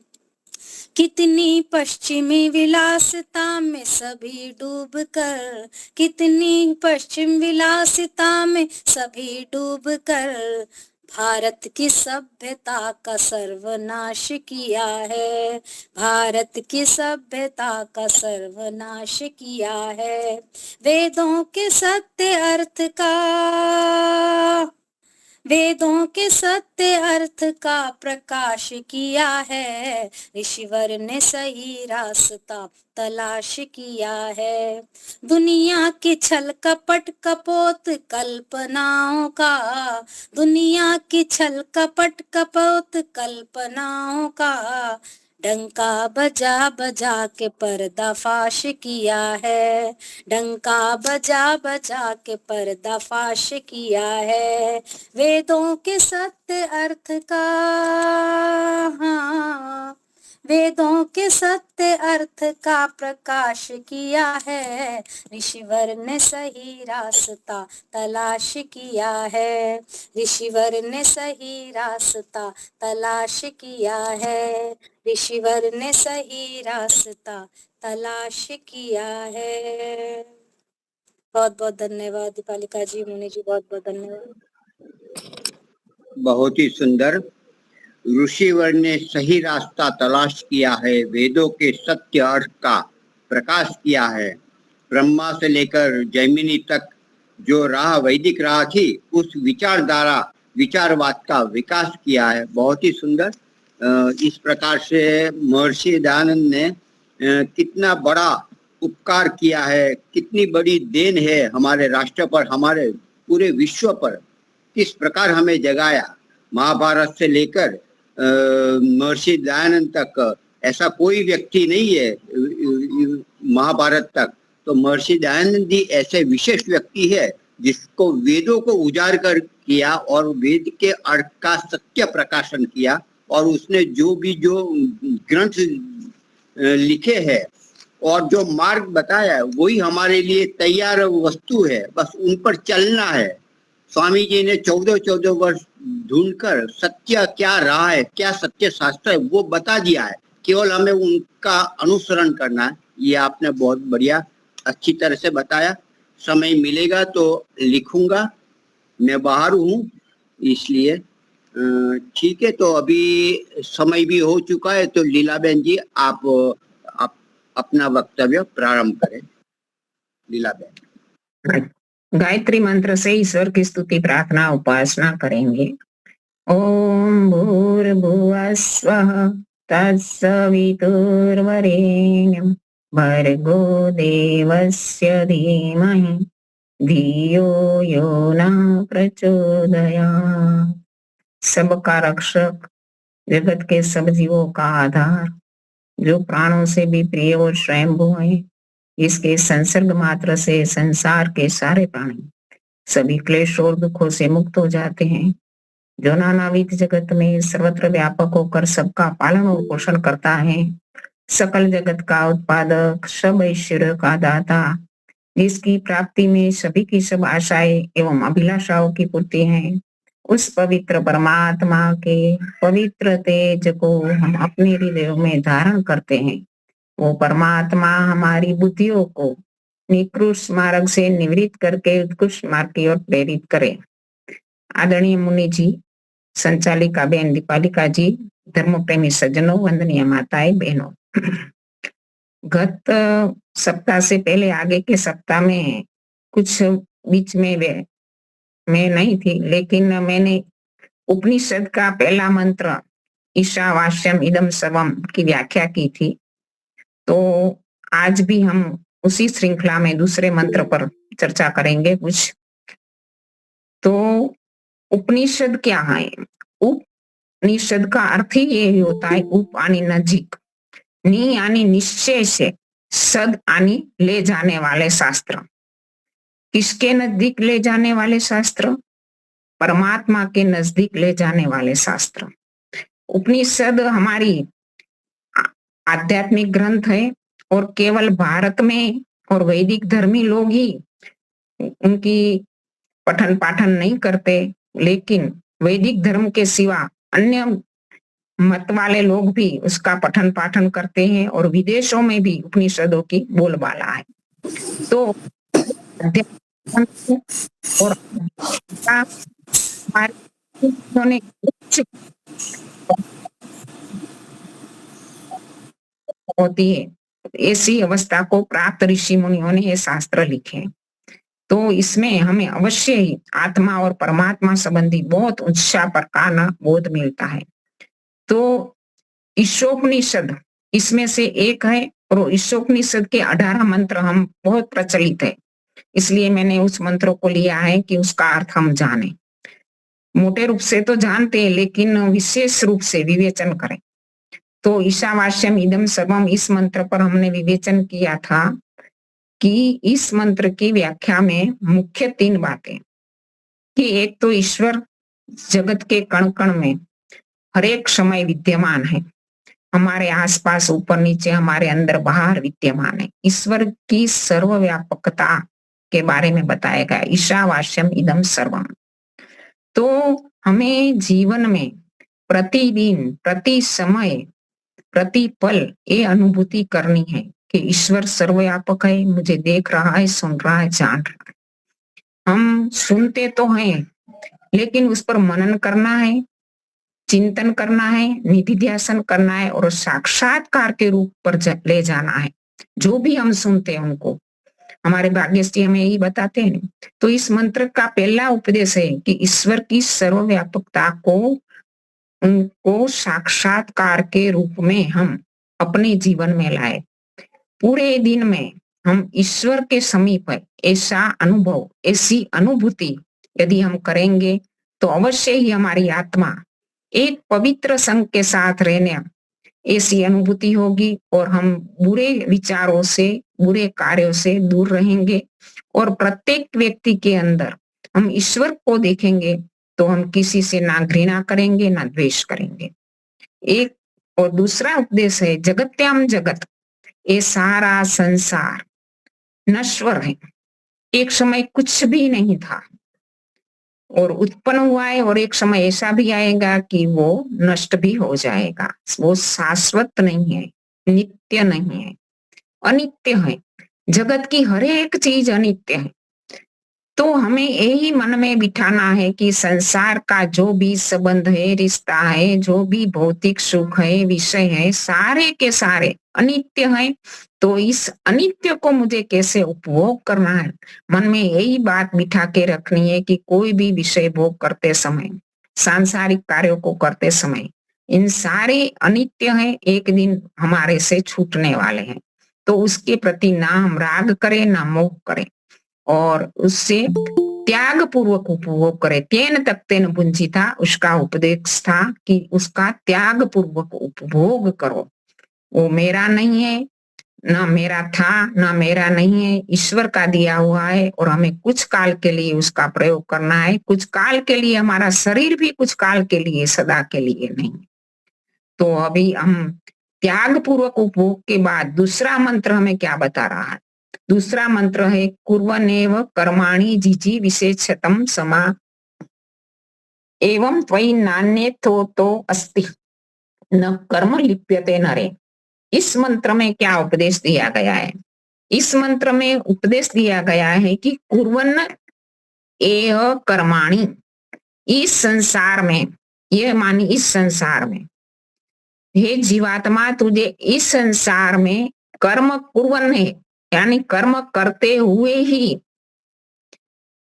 कितनी पश्चिमी विलासिता में सभी डूब कर, कितनी पश्चिम विलासिता में सभी डूब कर, भारत की सभ्यता का सर्वनाश किया है, भारत की सभ्यता का सर्वनाश किया है, वेदों के सत्य अर्थ का, वेदों के सत्य अर्थ का प्रकाश किया है, ऋषिवर ने सही रास्ता तलाश किया है। दुनिया की छल कपट कपोत कल्पनाओं का, दुनिया की छल कपट कपोत कल्पनाओं का, डंका बजा बजा के पर्दाफाश किया है, डंका बजा बजा के पर्दाफाश किया है, वेदों के सत्य अर्थ का, हाँ, वेदों के सत्य अर्थ का प्रकाश किया है, ऋषिवर ने सही रास्ता तलाश किया है, ऋषिवर ने सही रास्ता तलाश किया है, ऋषिवर ने सही रास्ता तलाश किया है। बहुत बहुत धन्यवाद दीपालिका जी, मुनि जी, बहुत बहुत धन्यवाद। बहुत ही सुंदर। ऋषिवर ने सही रास्ता तलाश किया है, वेदों के सत्य अर्थ का प्रकाश किया है, ब्रह्मा से लेकर जैमिनी तक जो राह वैदिक राह थी उस विचारधारा विचारवाद का विकास किया है। बहुत ही सुंदर। इस प्रकार से महर्षि दयानंद ने कितना बड़ा उपकार किया है, कितनी बड़ी देन है हमारे राष्ट्र पर, हमारे पूरे विश्व पर, किस प्रकार हमें जगाया। महाभारत से लेकर महर्षि दयानंद तक ऐसा कोई व्यक्ति नहीं है महाभारत तक, तो महर्षि दयानंद जी ऐसे विशेष व्यक्ति है जिसको वेदों को उजाड़ कर किया और वेद के अर्थ का सत्य प्रकाशन किया, और उसने जो ग्रंथ लिखे हैं और जो मार्ग बताया है वही हमारे लिए तैयार वस्तु है, बस उन पर चलना है। स्वामी जी ने 14 वर्ष ढूंढकर सत्य क्या रहा है, क्या सत्य शास्त्र है वो बता दिया है, केवल हमें उनका अनुसरण करना है। ये आपने बहुत बढ़िया अच्छी तरह से बताया। समय मिलेगा तो लिखूंगा, मैं बाहर हूँ इसलिए। ठीक है, तो अभी समय भी हो चुका है, तो लीलाबेन जी आप अपना वक्तव्य प्रारंभ करें। लीलाबेन। गायत्री मंत्र से ईश्वर की स्तुति प्रार्थना उपासना करेंगे। ओम भूर्भुवः स्वः तत्सवितुर्वरेण्यं भर्गो देवस्य धीमहि धियो यो न प्रचोदयात्। सबका रक्षक, जगत के सब जीवों का आधार, जो प्राणों से भी प्रिय और स्वयंभू है, इसके संसर्ग मात्र से संसार के सारे प्राणी सभी क्लेश और दुखों से मुक्त हो जाते हैं, जो नानाविध जगत में सर्वत्र व्यापक होकर सबका पालन और पोषण करता है, सकल जगत का उत्पादक, सब ऐश्वर्य का दाता, जिसकी प्राप्ति में सभी की सब आशाएं एवं अभिलाषाओं की पूर्ति है, उस पवित्र परमात्मा के पवित्र तेज को हम अपने हृदय में धारण करते हैं। वो परमात्मा हमारी बुद्धियों को निकृष्ट मार्ग से निवृत्त करके उत्कृष्ट मार्ग की ओर प्रेरित करे। आदरणीय मुनि जी, संचालिका बहन दीपालिका जी, धर्म प्रेमी सज्जनों, वंदनीय माताएं बहनों, गत सप्ताह से पहले आगे के सप्ताह में कुछ बीच में मैं नहीं थी, लेकिन मैंने उपनिषद का पहला मंत्र ईशावास्यम इदम सर्वम की व्याख्या की थी। तो आज भी हम उसी श्रृंखला में दूसरे मंत्र पर चर्चा करेंगे कुछ। तो उपनिषद क्या है? उपनिषद का अर्थ ही ये होता है उप यानी नजीक, नी यानी निश्चय से, सद यानी ले जाने वाले शास्त्र। किसके नजदीक ले जाने वाले शास्त्र? परमात्मा के नजदीक ले जाने वाले शास्त्र। उपनिषद हमारी आध्यात्मिक ग्रंथ है और केवल भारत में और वैदिक धर्मी लोग ही उनकी पठन पाठन नहीं करते, लेकिन वैदिक धर्म के सिवा अन्य मत वाले लोग भी उसका पठन पाठन करते हैं और विदेशों में भी उपनिषदों की बोलबाला है। तो और होती है, ऐसी अवस्था को प्राप्त ऋषि मुनियों ने ये शास्त्र लिखे। तो इसमें हमें अवश्य ही आत्मा और परमात्मा संबंधी बहुत ऊंचा प्रकार का बोध मिलता है। तो ईशोपनिषद इसमें से एक है और ईशोपनिषद के 18 मंत्र हम बहुत प्रचलित है, इसलिए मैंने उस मंत्रों को लिया है कि उसका अर्थ हम जाने। मोटे रूप से तो जानते हैं, लेकिन विशेष रूप से विवेचन करें। तो ईशावास्यम इदम सर्वम इस मंत्र पर हमने विवेचन किया था कि इस मंत्र की व्याख्या में मुख्य 3 बातें कि एक तो ईश्वर जगत के कण कण में हर एक समय विद्यमान है, हमारे आसपास ऊपर नीचे हमारे अंदर बाहर विद्यमान है। ईश्वर की सर्वव्यापकता के बारे में बताया गया, ईशावास्यम इदम सर्वम। तो हमें जीवन में प्रतिदिन, प्रति समय, प्रति पल ये अनुभूति करनी है कि ईश्वर सर्वव्यापक है, मुझे देख रहा है, सुन रहा है, जान रहा है। हम सुनते तो हैं, लेकिन उस पर मनन करना है, चिंतन करना है, निधिध्यासन करना है और साक्षात्कार के रूप पर ले जाना है। जो भी हम सुनते हैं उनको हमारे भाग्यश जी हमें यही बताते हैं। तो इस मंत्र का पहला उपदेश है कि ईश्वर की सर्वव्यापकता को उनको साक्षात्कार के रूप में हम अपने जीवन में लाए। पूरे दिन में हम ईश्वर के समीप है ऐसा अनुभव, ऐसी अनुभूति यदि हम करेंगे तो अवश्य ही हमारी आत्मा एक पवित्र संग के साथ रहने ऐसी अनुभूति होगी और हम बुरे विचारों से, बुरे कार्यों से दूर रहेंगे और प्रत्येक व्यक्ति के अंदर हम ईश्वर को देखेंगे तो हम किसी से ना घृणा करेंगे ना द्वेष करेंगे। एक और दूसरा उपदेश है जगत्याम जगत, ये सारा संसार नश्वर है, एक समय कुछ भी नहीं था और उत्पन्न हुआ है, और एक समय ऐसा भी आएगा कि वो नष्ट भी हो जाएगा। वो शाश्वत नहीं है, नित्य नहीं है, अनित्य है। जगत की हर एक चीज अनित्य है। तो हमें यही मन में बिठाना है कि संसार का जो भी संबंध है, रिश्ता है, जो भी भौतिक सुख है, विषय है, सारे के सारे अनित्य है। तो इस अनित्य को मुझे कैसे उपभोग करना है, मन में यही बात बिठा के रखनी है कि कोई भी विषय भोग करते समय, सांसारिक कार्यों को करते समय, इन सारे अनित्य है, एक दिन हमारे से छूटने वाले हैं। तो उसके प्रति ना हम राग करें ना मोह करें, और उससे त्याग पूर्वक उपभोग करे। तेन तक तेन पुंजिता, उसका उपदेश था कि उसका त्याग पूर्वक उपभोग करो। वो मेरा नहीं है, ना मेरा था, ना मेरा नहीं है, ईश्वर का दिया हुआ है, और हमें कुछ काल के लिए उसका प्रयोग करना है। कुछ काल के लिए, हमारा शरीर भी कुछ काल के लिए, सदा के लिए नहीं। तो अभी हम त्याग पूर्वक उपभोग के बाद दूसरा मंत्र हमें क्या बता रहा है? दूसरा मंत्र है कुर्वनेव कर्माणि जिजी विशेषतम समा एवं त्वयि नान्यथो अस्ति न कर्म लिप्यते नरे। इस मंत्र में क्या उपदेश दिया गया है? इस मंत्र में उपदेश दिया गया है कि कुर्वन एव कर्माणि, इस संसार में, यह मानी इस संसार में, हे जीवात्मा तुझे इस संसार में कर्म कुर्वन है, यानी कर्म करते हुए ही,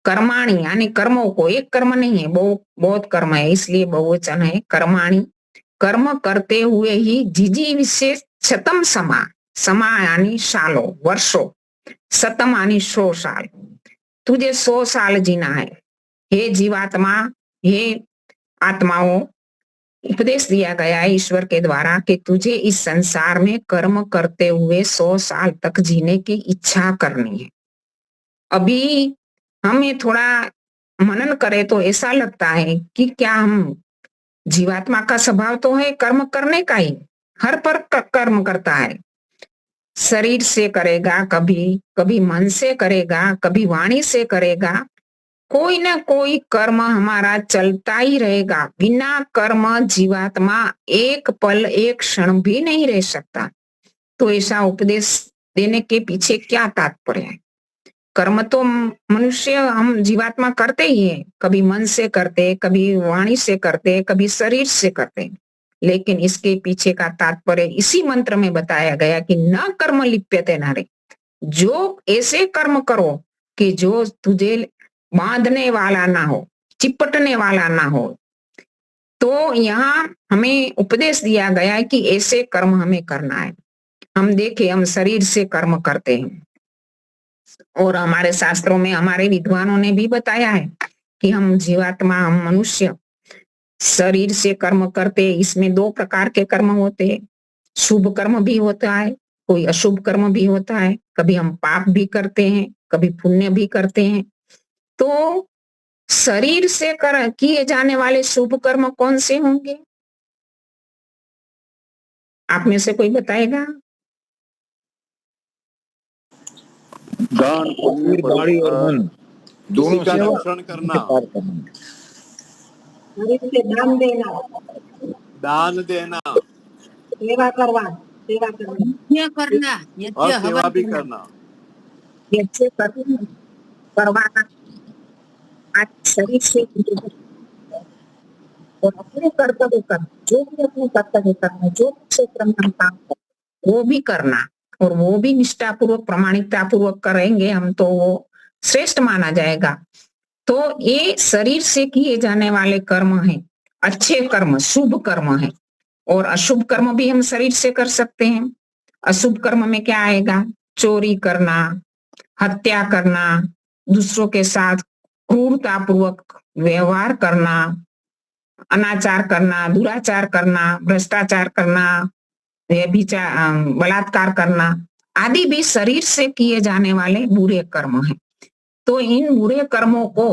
कर्माणि यानी कर्मों को, एक कर्म नहीं है, बहुत कर्म है, इसलिए बहुवचन है कर्माणि, कर्म करते हुए ही जिजी विशेष शतम समा, समा यानी सालों, वर्षों, शतम यानी 100 साल, तुझे 100 साल जीना है। हे जीवात्मा, हे आत्माओं, उपदेश दिया गया है ईश्वर के द्वारा कि तुझे इस संसार में कर्म करते हुए 100 साल तक जीने की इच्छा करनी है। अभी हमें थोड़ा मनन करें तो ऐसा लगता है कि क्या हम, जीवात्मा का स्वभाव तो है कर्म करने का ही, हर पर कर्म करता है, शरीर से करेगा, कभी कभी मन से करेगा, कभी वाणी से करेगा, कोई ना कोई कर्म हमारा चलता ही रहेगा। बिना कर्म जीवात्मा एक पल, एक क्षण भी नहीं रह सकता। तो ऐसा उपदेश देने के पीछे क्या तात्पर्य है? कर्म तो मनुष्य, हम जीवात्मा करते ही है, कभी मन से करते, कभी वाणी से करते, कभी शरीर से करते, लेकिन इसके पीछे का तात्पर्य इसी मंत्र में बताया गया कि न कर्म लिप्यते नारे, जो ऐसे कर्म करो कि जो तुझे बांधने वाला ना हो, चिपटने वाला ना हो। तो यहाँ हमें उपदेश दिया गया है कि ऐसे कर्म हमें करना है। हम देखे, हम शरीर से कर्म करते हैं, और हमारे शास्त्रों में, हमारे विद्वानों ने भी बताया है कि हम जीवात्मा, हम मनुष्य शरीर से कर्म करते। इसमें 2 प्रकार के कर्म होते हैं, शुभ कर्म भी होता है, कोई अशुभ कर्म भी होता है, कभी हम पाप भी करते हैं, कभी पुण्य भी करते हैं। तो शरीर से किए जाने वाले शुभ कर्म कौन से होंगे? आप में से कोई बताएगा? दान, पुण्य, गाड़ी और मन दोनों का से रक्षण करना, दान देना, दान देना, सेवा करना, यज्ञ करना, यज्ञ और सेवा हवन भी करना, करना। यज्ञ करवाना आज शरीर से, और अपने कर्तव्य करना, जो भी अपने कर्तव्य करना, जो क्षेत्र में हम काम करते वो भी करना, और वो भी निष्ठापूर्वक, प्रामाणिकता पूर्वक करेंगे हम तो वो श्रेष्ठ माना जाएगा। तो ये शरीर से किए जाने वाले कर्म हैं, अच्छे कर्म, शुभ कर्म है। और अशुभ कर्म भी हम शरीर से कर सकते हैं। अशुभ कर्म में क्या आएगा? चोरी करना, हत्या करना, दूसरों के साथ क्रूरता पूर्वक व्यवहार करना, अनाचार करना, दुराचार करना, भ्रष्टाचार करना, बलात्कार करना आदि भी शरीर से किए जाने वाले बुरे कर्म हैं। तो इन बुरे कर्मों को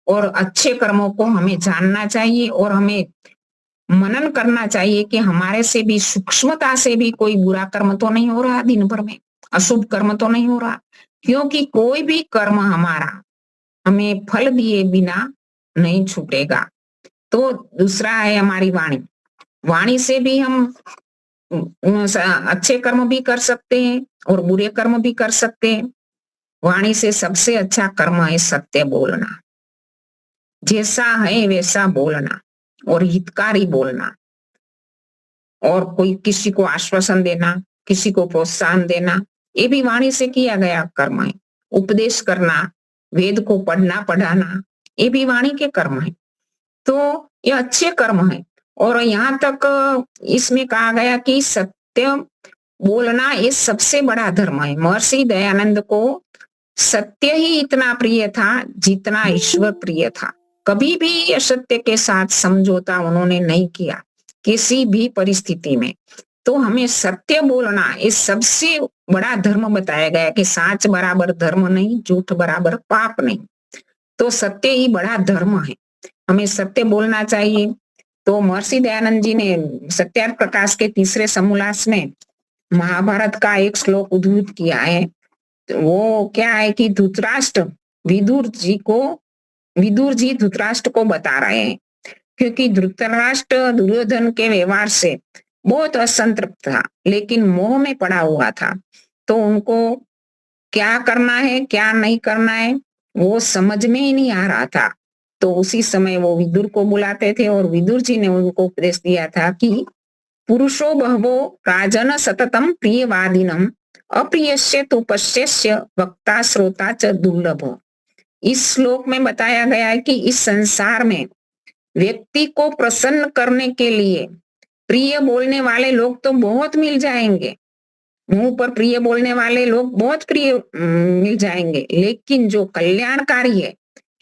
और अच्छे कर्मों को हमें जानना चाहिए, और हमें मनन करना चाहिए कि हमारे से भी सूक्ष्मता से भी कोई बुरा कर्म तो नहीं हो रहा दिन भर में, अशुभ कर्म तो नहीं हो रहा, क्योंकि कोई भी कर्म हमारा हमें फल दिए बिना नहीं छूटेगा। तो दूसरा है हमारी वाणी। वाणी से भी हम अच्छे कर्म भी कर सकते हैं और बुरे कर्म भी कर सकते हैं। वाणी से सबसे अच्छा कर्म है सत्य बोलना, जैसा है वैसा बोलना और हितकारी बोलना, और कोई किसी को आश्वासन देना, किसी को प्रोत्साहन देना, ये भी वाणी से किया गया कर्म है। उपदेश करना, वेद को पढ़ना पढ़ाना, ये भी वाणी के कर्म है। तो ये अच्छे कर्म है। और यहाँ तक इसमें कहा गया कि सत्य बोलना ये सबसे बड़ा धर्म है। महर्षि दयानंद को सत्य ही इतना प्रिय था जितना ईश्वर प्रिय था। कभी भी असत्य के साथ समझौता उन्होंने नहीं किया किसी भी परिस्थिति में। तो हमें सत्य बोलना ये सबसे बड़ा धर्म बताया गया कि साच बराबर धर्म नहीं, झूठ बराबर पाप नहीं। तो सत्य ही बड़ा धर्म है, हमें सत्य बोलना चाहिए। तो महर्षि दयानंद जी ने सत्यार्थ प्रकाश के तीसरे समोल्लास में महाभारत का एक श्लोक उद्धृत किया है। वो क्या है कि धृतराष्ट्र विदुर जी धृतराष्ट्र को बता रहे हैं, क्योंकि धृतराष्ट्र दुर्योधन के व्यवहार से बहुत असंतृप्त था, लेकिन मोह में पड़ा हुआ था। तो उनको क्या करना है क्या नहीं करना है वो समझ में ही नहीं आ रहा था। तो उसी समय वो विदुर को बुलाते थे और विदुर जी ने उनको उपदेश दिया था कि पुरुषो बहवो राजन सततम प्रियवादिनम अप्रियस्य तो पश्यस्य वक्ता श्रोता च दुर्लभ। इस श्लोक में बताया गया है कि इस संसार में व्यक्ति को प्रसन्न करने के लिए प्रिय बोलने वाले लोग तो बहुत मिल जाएंगे, मुंह पर प्रिय बोलने वाले लोग बहुत प्रिय मिल जाएंगे, लेकिन जो कल्याणकारी है,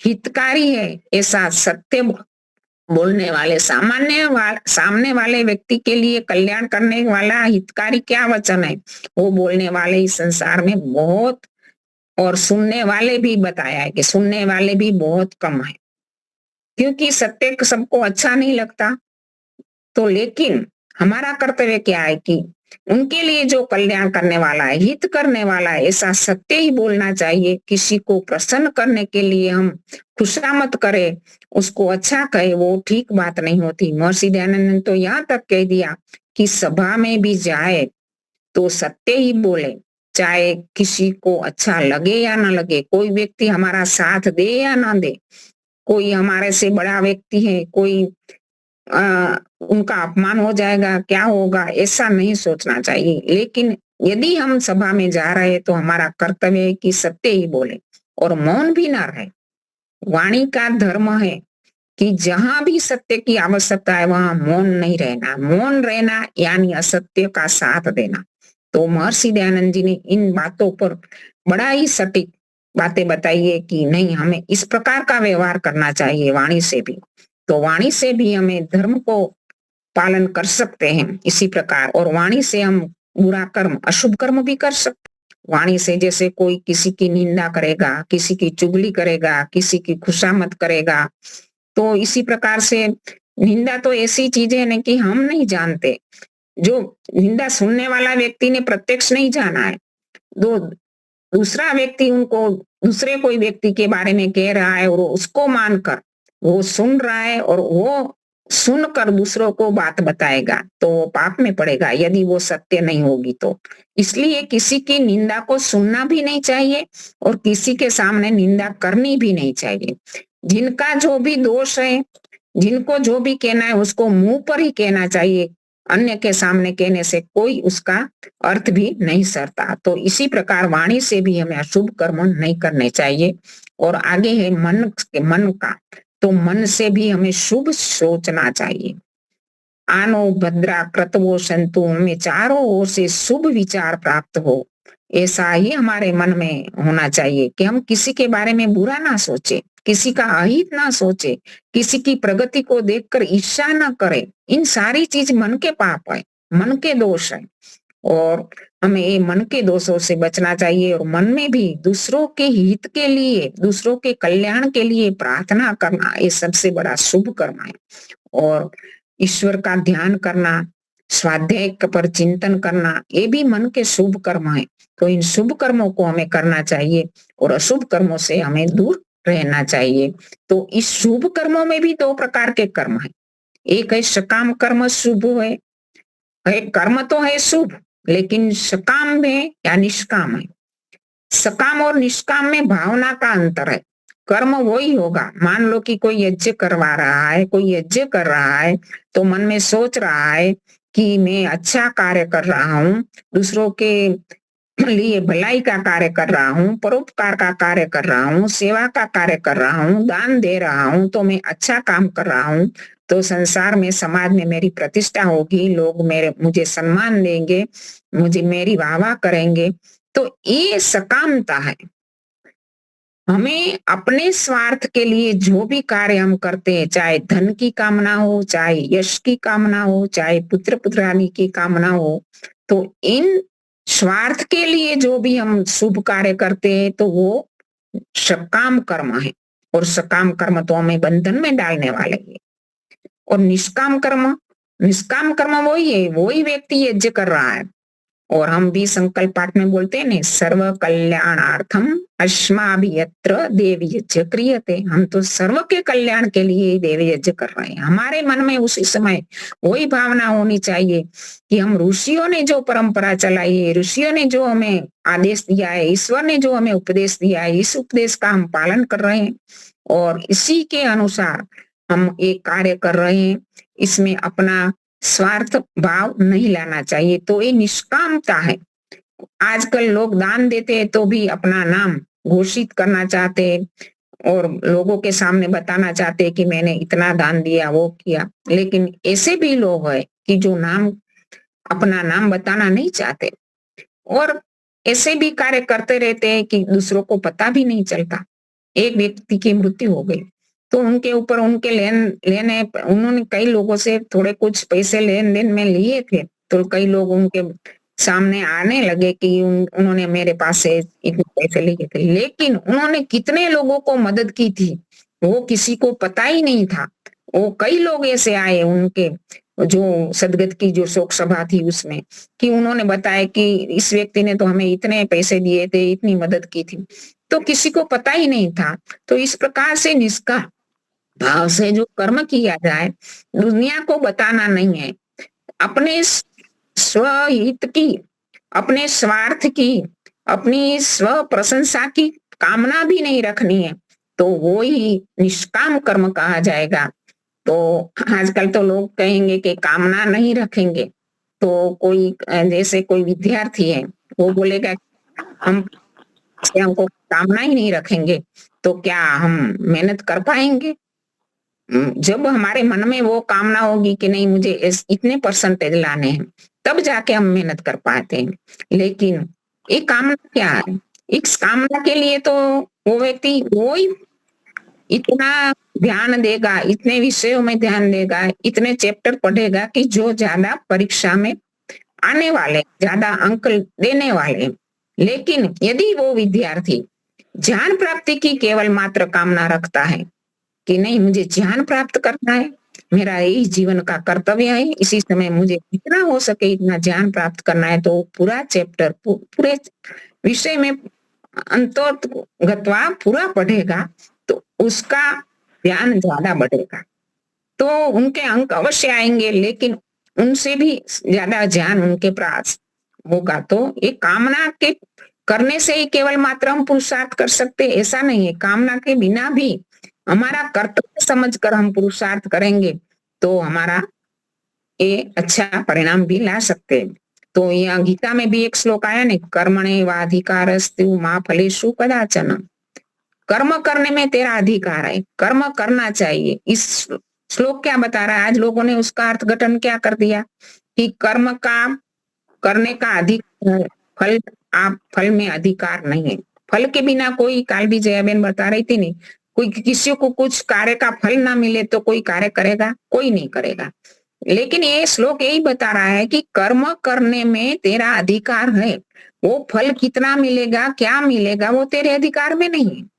हितकारी है, ऐसा सत्य बोलने वाले सामने वाले व्यक्ति के लिए कल्याण करने वाला हितकारी क्या वचन है, वो बोलने वाले इस संसार में बहुत, और सुनने वाले भी बताया है कि सुनने वाले भी बहुत कम है, क्योंकि सत्य सबको अच्छा नहीं लगता। तो लेकिन हमारा कर्तव्य क्या है कि उनके लिए जो कल्याण करने वाला है, हित करने वाला है, ऐसा सत्य ही बोलना चाहिए। किसी को प्रसन्न करने के लिए हम खुशामद करें, उसको अच्छा कहे, वो ठीक बात नहीं होती। महर्षि दयानंद ने तो यहाँ तक कह दिया कि सभा में भी जाए तो सत्य ही बोले, चाहे किसी को अच्छा लगे या ना लगे, कोई व्यक्ति हमारा साथ दे या ना दे, कोई हमारे से बड़ा व्यक्ति है, कोई उनका अपमान हो जाएगा, क्या होगा, ऐसा नहीं सोचना चाहिए। लेकिन यदि हम सभा में जा रहे हैं तो हमारा कर्तव्य है कि सत्य ही बोले और मौन भी ना रहे। वाणी का धर्म है कि जहां भी सत्य की आवश्यकता है वहां मौन नहीं रहना। मौन रहना यानी असत्य का साथ देना। तो महर्षि दयानंद जी ने इन बातों पर बड़ा ही सटीक बातें बताई है कि नहीं, हमें इस प्रकार का व्यवहार करना चाहिए वाणी से भी। तो वाणी से भी हमें धर्म को पालन कर सकते हैं इसी प्रकार, और वाणी से हम बुरा कर्म, अशुभ कर्म भी कर सकते हैं। वाणी से जैसे कोई किसी की निंदा करेगा, किसी की चुगली करेगा, किसी की खुशामद करेगा, तो इसी प्रकार से निंदा तो ऐसी चीज है ना कि हम नहीं जानते, जो निंदा सुनने वाला व्यक्ति ने प्रत्यक्ष नहीं जाना है, दो दूसरा व्यक्ति उनको दूसरे कोई व्यक्ति के बारे में कह रहा है और उसको मानकर वो सुन रहा है और वो सुनकर दूसरों को बात बताएगा तो वो पाप में पड़ेगा यदि वो सत्य नहीं होगी तो। इसलिए किसी की निंदा को सुनना भी नहीं चाहिए और किसी के सामने निंदा करनी भी नहीं चाहिए। जिनका जो भी दोष है, जिनको जो भी कहना है उसको मुंह पर ही कहना चाहिए, अन्य के सामने कहने से कोई उसका अर्थ भी नहीं सरता। तो इसी प्रकार वाणी से भी हमें अशुभ कर्म नहीं करने चाहिए। और आगे है मन का, तो मन से भी हमें शुभ सोचना चाहिए। आनो भद्रा क्रतवो संतु, हमें चारों ओर से शुभ विचार प्राप्त हो, ऐसा ही हमारे मन में होना चाहिए कि हम किसी के बारे में बुरा ना सोचे, किसी का अहित ना सोचे, किसी की प्रगति को देखकर ईर्ष्या ना करे। इन सारी चीज मन के पाप है, मन के दोष है, और हमें ये मन के दोषों से बचना चाहिए। और मन में भी दूसरों के हित के लिए, दूसरों के कल्याण के लिए प्रार्थना करना, ये सबसे बड़ा शुभ कर्म है। और ईश्वर का ध्यान करना, स्वाध्याय पर चिंतन करना, ये भी मन के शुभ कर्म है। तो इन शुभ कर्मों को हमें करना चाहिए और अशुभ कर्मों से हमें दूर रहना चाहिए। तो इस शुभ कर्मों में भी दो प्रकार के कर्म है। एक है सकाम कर्म शुभ है, कर्म तो है शुभ लेकिन सकाम है या निष्काम है। सकाम और निष्काम में भावना का अंतर है। कर्म वही होगा, मान लो कि कोई यज्ञ करवा रहा है, कोई यज्ञ कर रहा है तो मन में सोच रहा है कि मैं अच्छा कार्य कर रहा हूँ, दूसरों के लिए भलाई का कार्य कर रहा हूँ, परोपकार का कार्य कर रहा हूँ, सेवा का कार्य कर रहा हूँ, दान दे रहा हूँ, तो मैं अच्छा काम कर रहा हूँ, तो संसार में समाज में मेरी प्रतिष्ठा होगी, लोग मुझे सम्मान देंगे, मेरी वाहवाह करेंगे। तो ये सकामता है। हमें अपने स्वार्थ के लिए जो भी कार्य हम करते हैं, चाहे धन की कामना हो, चाहे यश की कामना हो, चाहे पुत्र पुत्रानी की कामना हो, तो इन स्वार्थ के लिए जो भी हम शुभ कार्य करते हैं तो वो सकाम कर्म है। और सकाम कर्म तो हमें बंधन में डालने वाले हैं। और निष्काम कर्म वही है, वही व्यक्ति यज्ञ कर रहा है। और हम भी संकल्प पाठ में बोलते हैं ना, सर्व कल्याणार्थम अस्माभियत्र देव यज्ञ क्रियते। हम तो सर्व के कल्याण के लिए देव यज्ञ कर रहे हैं। हमारे मन में उसी समय वही भावना होनी चाहिए कि हम ऋषियों ने जो परंपरा चलाई है, ऋषियों ने जो हमें आदेश दिया है, ईश्वर ने जो हमें उपदेश दिया है, इस उपदेश का हम पालन कर रहे हैं और इसी के अनुसार हम एक कार्य कर रहे हैं। इसमें अपना स्वार्थ भाव नहीं लाना चाहिए। तो ये निष्कामता है। आजकल लोग दान देते हैं तो भी अपना नाम घोषित करना चाहते हैं और लोगों के सामने बताना चाहते हैं कि मैंने इतना दान दिया, वो किया। लेकिन ऐसे भी लोग हैं कि जो अपना नाम बताना नहीं चाहते और ऐसे भी कार्य करते रहते हैं कि दूसरों को पता भी नहीं चलता। एक व्यक्ति की मृत्यु हो गई तो उनके ऊपर उनके लेने उन्होंने कई लोगों से थोड़े कुछ पैसे लेन देन में लिए थे, तो कई लोग उनके सामने आने लगे कि उन्होंने मेरे पास से इतने पैसे लिए थे। लेकिन उन्होंने कितने लोगों को मदद की थी वो किसी को पता ही नहीं था। वो कई लोग ऐसे आए उनके जो सदगत की जो शोक सभा थी उसमें कि उन्होंने बताया कि इस व्यक्ति ने तो हमें इतने पैसे दिए थे, इतनी मदद की थी, तो किसी को पता ही नहीं था। तो इस प्रकार से निष्काम भाव से जो कर्म किया जाए, दुनिया को बताना नहीं है, अपने स्वहित की, अपने स्वार्थ की, अपनी स्व प्रशंसा की कामना भी नहीं रखनी है, तो वो ही निष्काम कर्म कहा जाएगा। तो आजकल तो लोग कहेंगे कि कामना नहीं रखेंगे, तो कोई जैसे कोई विद्यार्थी है वो बोलेगा हमको कामना ही नहीं रखेंगे तो क्या हम मेहनत कर पाएंगे? जब हमारे मन में वो कामना होगी कि नहीं मुझे इतने परसेंटेज लाने हैं, तब जाके हम मेहनत कर पाते हैं। लेकिन एक कामना क्या है, इस कामना के लिए तो वो व्यक्ति वो ही इतना ध्यान देगा, इतने विषयों में ध्यान देगा, इतने चैप्टर पढ़ेगा कि जो ज्यादा परीक्षा में आने वाले, ज्यादा अंक देने वाले। लेकिन यदि वो विद्यार्थी ज्ञान प्राप्ति की केवल मात्र कामना रखता है कि नहीं मुझे ज्ञान प्राप्त करना है, मेरा यही जीवन का कर्तव्य है, इसी समय मुझे जितना हो सके इतना ज्ञान प्राप्त करना है, तो पूरा चैप्टर पूरे विषय में अंतर्गतवा पूरा पढ़ेगा तो उसका ध्यान ज्यादा बढ़ेगा, तो उनके अंक अवश्य आएंगे, लेकिन उनसे भी ज्यादा ज्ञान उनके पास होगा। तो ये कामना के करने से ही केवल मात्र हम पुरुषार्थ कर सकते ऐसा नहीं है। कामना के बिना भी हमारा कर्तव्य समझकर हम पुरुषार्थ करेंगे तो हमारा ये अच्छा परिणाम भी ला सकते हैं। तो यहाँ गीता में भी एक श्लोक आया ना, कर्मणे वाधिकारस्तु मा फलेषु कदाचन। कर्म करने में तेरा अधिकार है, कर्म करना चाहिए। इस श्लोक क्या बता रहा है? आज लोगों ने उसका अर्थघटन क्या कर दिया कि कर्म का करने का अधिकार, फल में अधिकार नहीं है। फल के बिना कोई, काल भी जयाबेन बता रही थी नहीं, कोई किसी को कुछ कार्य का फल ना मिले तो कोई कार्य करेगा? कोई नहीं करेगा। लेकिन ये श्लोक यही बता रहा है कि कर्म करने में तेरा अधिकार है, वो फल कितना मिलेगा, क्या मिलेगा, वो तेरे अधिकार में नहीं है।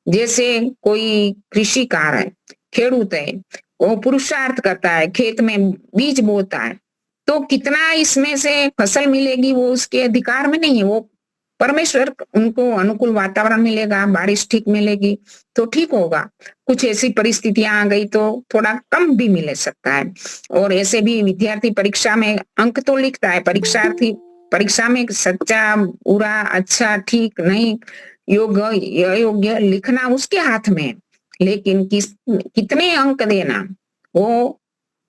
जैसे कोई कृषिकार है, खेडूत है, वो पुरुषार्थ करता है, खेत में बीज बोता है, तो कितना इसमें से फसल मिलेगी वो उसके अधिकार में नहीं है। वो परमेश्वर उनको अनुकूल वातावरण मिलेगा, बारिश ठीक मिलेगी तो ठीक होगा। कुछ ऐसी परिस्थितियां आ गई तो थोड़ा कम भी मिल सकता है। और ऐसे भी विद्यार्थी परीक्षा में अंक तो लिखता है, परीक्षार्थी परीक्षा में सच्चा, बुरा, अच्छा, ठीक, नहीं, योग्य, अयोग्य लिखना उसके हाथ में है। लेकिन कितने अंक देना वो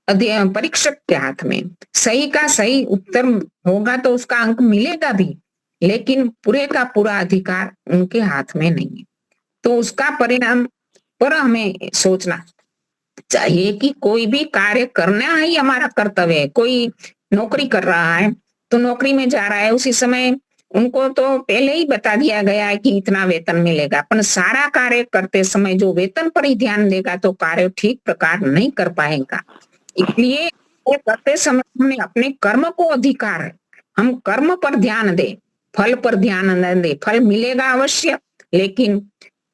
परीक्षक के हाथ में। सही का सही उत्तर होगा तो उसका अंक मिलेगा भी, लेकिन पूरे का पूरा अधिकार उनके हाथ में नहीं है। तो उसका परिणाम पर हमें सोचना चाहिए कि कोई भी कार्य करना ही हमारा कर्तव्य है। कोई नौकरी कर रहा है तो नौकरी में जा रहा है, उसी समय उनको तो पहले ही बता दिया गया है कि इतना वेतन मिलेगा, पर सारा कार्य करते समय जो वेतन पर ही ध्यान देगा तो कार्य ठीक प्रकार नहीं कर पाएगा। इसलिए ये करते समय हमें अपने कर्म को अधिकार है, हम कर्म पर ध्यान दें, फल पर ध्यान न दें। फल मिलेगा अवश्य, लेकिन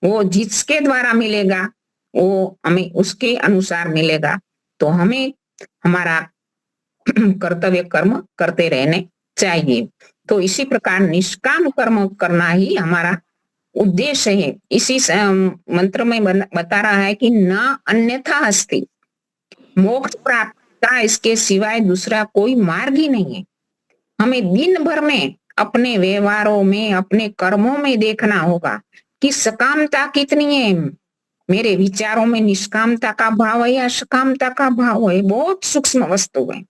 वो जिसके द्वारा मिलेगा वो हमें उसके अनुसार मिलेगा। तो हमें हमारा कर्तव्य कर्म करते रहने चाहिए। तो इसी प्रकार निष्काम कर्म करना ही हमारा उद्देश्य है। इसी मंत्र में बता रहा है कि न अन्यथा अस्ति, मोक्ष प्राप्त का इसके सिवाय दूसरा कोई मार्ग ही नहीं है। हमें दिन भर में अपने व्यवहारों में, अपने कर्मों में देखना होगा कि सकामता कितनी है, मेरे विचारों में निष्कामता का भाव है या सकामता का भाव है। बहुत सूक्ष्म वस्तु है,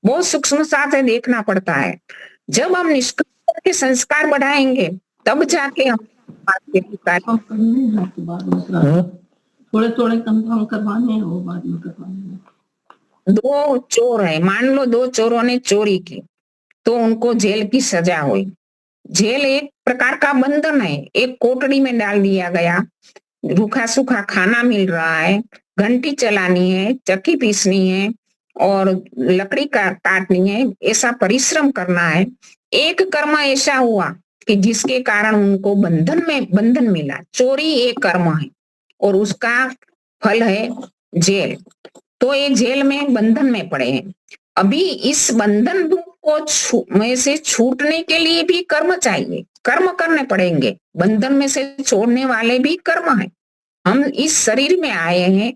बहुत सूक्ष्म साथ देखना पड़ता है। जब हम निष्काम के संस्कार बढ़ाएंगे तब जाके हम थोड़े थोड़े कम करवाने हैं, वो बाद में करवाने। दो चोर है, मान लो दो चोरों ने चोरी की तो उनको जेल की सजा हुई। जेल एक प्रकार का बंधन है, एक कोठड़ी में डाल दिया गया, रूखा सूखा खाना मिल रहा है, घंटी चलानी है, चक्की पीसनी है और लकड़ी का काटनी है, ऐसा परिश्रम करना है। एक कर्म ऐसा हुआ कि जिसके कारण उनको बंधन मिला। चोरी एक कर्म है और उसका फल है जेल। तो ये जेल में बंधन में पड़े हैं। अभी इस बंधन को में से छूटने के लिए भी कर्म चाहिए, कर्म करने पड़ेंगे। बंधन में से छोड़ने वाले भी कर्म है। हम इस शरीर में आए हैं,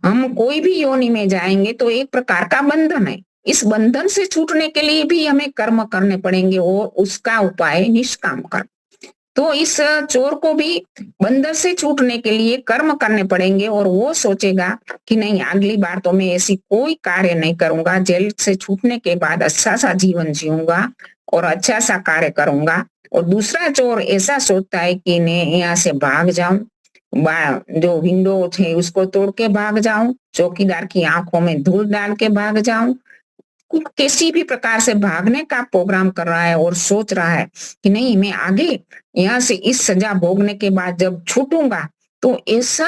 हम कोई भी योनि में जाएंगे तो एक प्रकार का बंधन है। इस बंधन से छूटने के लिए भी हमें कर्म करने पड़ेंगे और उसका उपाय निष्काम कर्म। तो इस चोर को भी बंधन से छूटने के लिए कर्म करने पड़ेंगे और वो सोचेगा कि नहीं, अगली बार तो मैं ऐसी कोई कार्य नहीं करूंगा, जेल से छूटने के बाद अच्छा सा जीवन जीऊंगा और अच्छा सा कार्य करूंगा। और दूसरा चोर ऐसा सोचता है कि मैं यहाँ से भाग जाऊं, जो विंडो थे उसको तोड़ के भाग जाऊं, चौकीदार की आंखों में धूल डाल के भाग जाऊं, किसी भी प्रकार से भागने का प्रोग्राम कर रहा है और सोच रहा है कि नहीं, मैं आगे यहाँ से इस सजा भोगने के बाद जब छूटूंगा तो ऐसा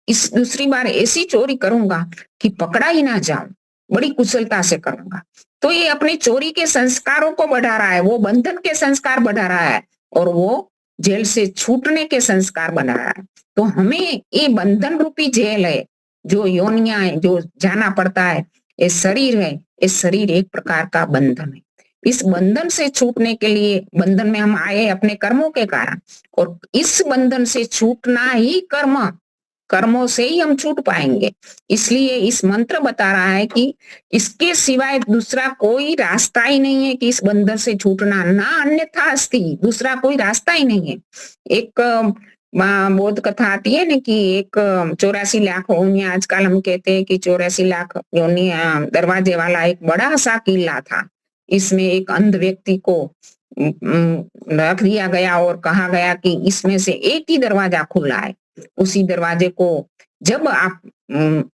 इस दूसरी बार ऐसी चोरी करूंगा कि पकड़ा ही ना जाऊं, बड़ी कुशलता से करूंगा। तो ये अपने चोरी के संस्कारों को बढ़ा रहा है, वो बंधन के संस्कार बढ़ा रहा है और वो जेल से छूटने के संस्कार बना रहा है। तो हमें ये बंधन रूपी जेल है, जो योनिया है, जो जाना पड़ता है, ये शरीर है, इस शरीर एक प्रकार का बंधन है। इस बंधन से छूटने के लिए, बंधन में हम आए अपने कर्मों के कारण, और इस बंधन से छूटना ही कर्मों से ही हम छूट पाएंगे। इसलिए इस मंत्र बता रहा है कि इसके सिवाय दूसरा कोई रास्ता ही नहीं है कि इस बंधन से छूटना, ना अन्यथा अस्ति, दूसरा कोई रास्ता ही नहीं है। एक बौद्ध कथा आती है ना कि एक 84 लाख योनि, आजकल हम कहते हैं कि 84 लाख योनि दरवाजे वाला एक बड़ा सा किला था। इसमें एक अंध व्यक्ति को रख दिया गया और कहा गया कि इसमें से एक ही दरवाजा खुला है, उसी दरवाजे को जब आप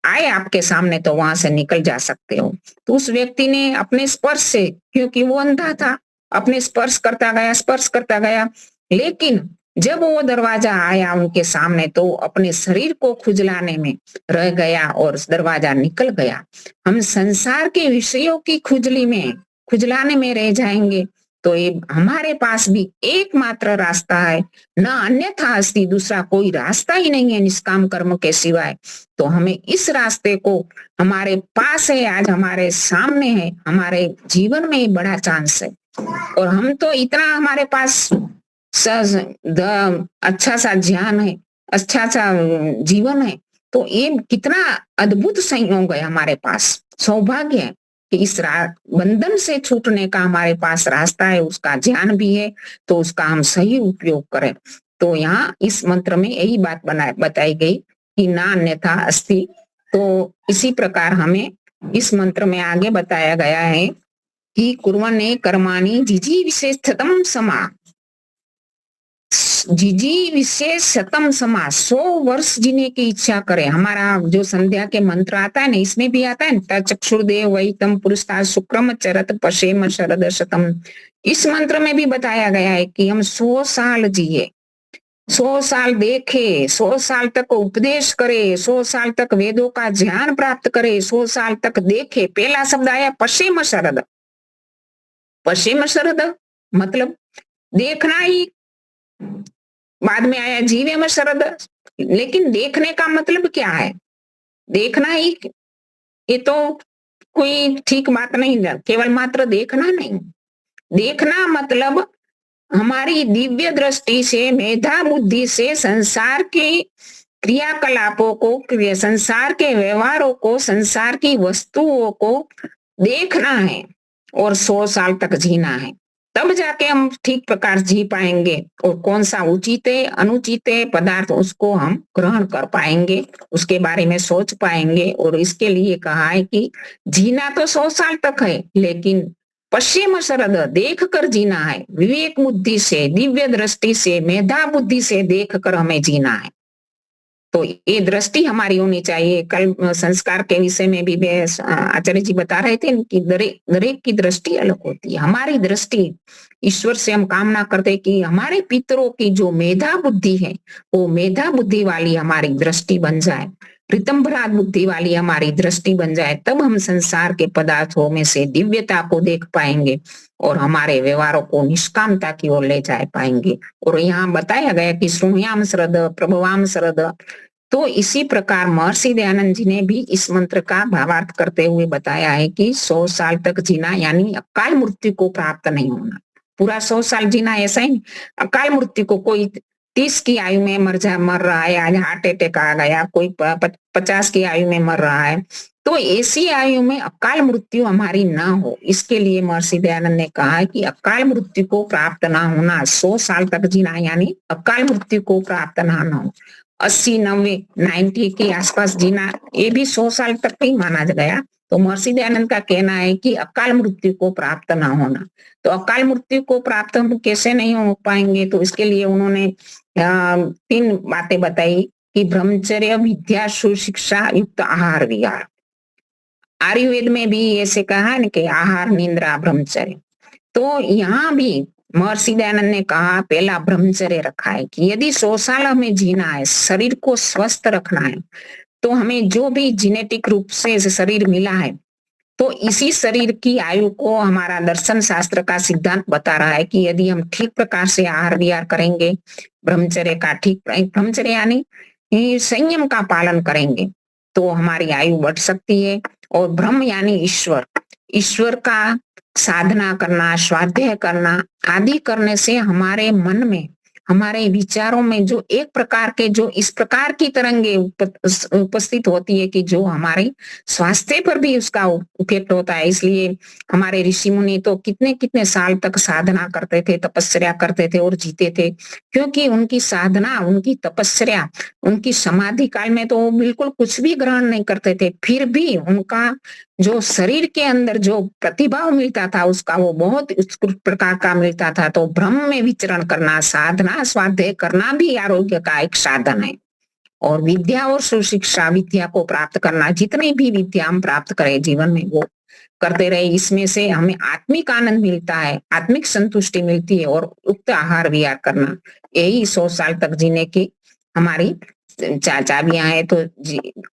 आए आपके सामने तो वहां से निकल जा सकते हो। तो उस व्यक्ति ने अपने स्पर्श से, क्योंकि वो अंधा था, अपने स्पर्श करता गया, लेकिन जब वो दरवाजा आया उनके सामने तो अपने शरीर को खुजलाने में रह गया और दरवाजा निकल गया। हम संसार के विषयों की खुजलाने में रह जाएंगे तो ये हमारे पास भी एकमात्र रास्ता है, न अन्यथा अस्ति, दूसरा कोई रास्ता ही नहीं है निष्काम कर्म के सिवाय। तो हमें इस रास्ते को, हमारे पास है, आज हमारे सामने है, हमारे जीवन में बड़ा चांस है। और हम तो इतना हमारे पास अच्छा सा ज्ञान है, अच्छा सा जीवन है, तो ये कितना अद्भुत संयोग है हमारे पास, सौभाग्य है कि इस बंधन से छूटने का हमारे पास रास्ता है, उसका ज्ञान भी है, तो उसका हम सही उपयोग करें। तो यहाँ इस मंत्र में यही बात बताई गई कि ना अन्यथा अस्ति। तो इसी प्रकार हमें इस मंत्र में आगे बताया गया है कि कुर्वन्ने कर्माणि जिजी विशेषतम समा, जिजी विशेष शतम समा, 100 वर्ष जीने की इच्छा करे। हमारा जो संध्या के मंत्र आता है ना, इसमें भी आता है ना, चक्षुर्देव वही तम पुरुषता शुक्रम चरत पशेम शरद शतम। इस मंत्र में भी बताया गया है कि हम 100 साल जिए, 100 साल देखे, 100 साल तक उपदेश करे, 100 साल तक वेदों का ज्ञान प्राप्त करे, 100 साल तक देखे। पहला शब्द आया पशेम शरद। पशेम शरद मतलब देखना ही, बाद में आया जीवे में शरद। लेकिन देखने का मतलब क्या है? देखना ही, ये तो कोई ठीक बात नहीं, केवल मात्र देखना नहीं। देखना मतलब हमारी दिव्य दृष्टि से, मेधा बुद्धि से संसार के क्रियाकलापों को, संसार के व्यवहारों को, संसार की वस्तुओं को देखना है और 100 साल तक जीना है। तब जाके हम ठीक प्रकार जी पाएंगे और कौन सा उचित है अनुचित है पदार्थ उसको हम ग्रहण कर पाएंगे, उसके बारे में सोच पाएंगे। और इसके लिए कहा है कि जीना तो 100 साल तक है, लेकिन पश्चिम शरद देख कर जीना है, विवेक बुद्धि से, दिव्य दृष्टि से, मेधा बुद्धि से देख कर हमें जीना है। तो ये दृष्टि हमारी होनी चाहिए। कल संस्कार के विषय में भी आचार्य जी बता रहे थे कि दरेक की दृष्टि अलग होती है। हमारी दृष्टि, ईश्वर से हम कामना करते कि हमारे पितरों की जो मेधा बुद्धि है वो मेधा बुद्धि वाली हमारी दृष्टि बन जाए, प्रीतम्भरात बुद्धि वाली हमारी दृष्टि बन जाए, तब हम संसार के पदार्थों में से दिव्यता को देख पाएंगे और हमारे व्यवहारों को निष्कामता की ओर ले जा पाएंगे। और यहाँ बताया गया कि श्रृणुयाम शरद प्रभवाम शरद। तो इसी प्रकार महर्षि दयानंद जी ने भी इस मंत्र का भावार्थ करते हुए बताया है कि 100 साल तक जीना यानी अकाल मृत्यु को प्राप्त नहीं होना। पूरा 100 साल जीना ऐसा ही, अकाल मृत्यु को, कोई 30 की आयु में मर रहा है, आज हार्ट अटैक आ गया, कोई 50 की आयु में मर रहा है, तो ऐसी आयु में अकाल मृत्यु हमारी ना हो, इसके लिए महर्षि दयानंद ने कहा कि अकाल मृत्यु को प्राप्त ना होना, 100 साल तक जीना यानी अकाल मृत्यु को प्राप्त ना हो। 80, 90, 90 के आसपास जीना, ये भी 100 साल तक ही माना गया। तो महर्षि दयानंद का कहना है कि अकाल मृत्यु को प्राप्त ना होना। तो अकाल मृत्यु को प्राप्त हम कैसे नहीं हो पाएंगे? तो इसके लिए उन्होंने 3 बातें बताई कि ब्रह्मचर्य, विद्या, सुशिक्षा युक्त आहार विहार। आयुर्वेद में भी ऐसे कहा है कि आहार, निंद्रा, ब्रह्मचर्य। तो यहाँ भी महर्षि दयानंद ने कहा पहला ब्रह्मचर्य रखा है कि यदि 100 साल हमें जीना है, शरीर को स्वस्थ रखना है, तो हमें जो भी जेनेटिक रूप से शरीर मिला है, तो इसी शरीर की आयु को हमारा दर्शन शास्त्र का सिद्धांत बता रहा है कि यदि हम ठीक प्रकार से आहार विहार करेंगे, ब्रह्मचर्य का ठीक, ब्रह्मचर्य यानी संयम का पालन करेंगे, तो हमारी आयु बढ़ सकती है। और ब्रह्म यानी ईश्वर, ईश्वर का साधना करना, स्वाध्याय करना आदि करने से हमारे मन में, हमारे विचारों में जो एक प्रकार के, जो इस प्रकार की तरंगे उपस्थित होती है कि जो हमारे स्वास्थ्य पर भी उसका इफेक्ट होता है। इसलिए हमारे ऋषि मुनि तो कितने कितने साल तक साधना करते थे, तपस्या करते थे और जीते थे, क्योंकि उनकी साधना, उनकी तपस्या, उनकी समाधि काल में तो बिल्कुल कुछ भी ग्रहण नहीं करते थे, फिर भी उनका जो शरीर के अंदर जो प्रतिभाव मिलता था उसका वो बहुत उत्कृष्ट प्रकार का मिलता था। तो ब्रह्म में विचरण करना, साधना, स्वाध्याय करना भी आरोग्य का एक साधन है। और विद्या और सुशिक्षा, विद्या को प्राप्त करना, जितनी भी विद्या हम प्राप्त करें जीवन में वो करते रहे, इसमें से हमें आत्मिक आनंद मिलता है, आत्मिक संतुष्टि मिलती है। और उक्त आहार विहार करना, यही 100 साल तक जीने की हमारी चाबियां है। तो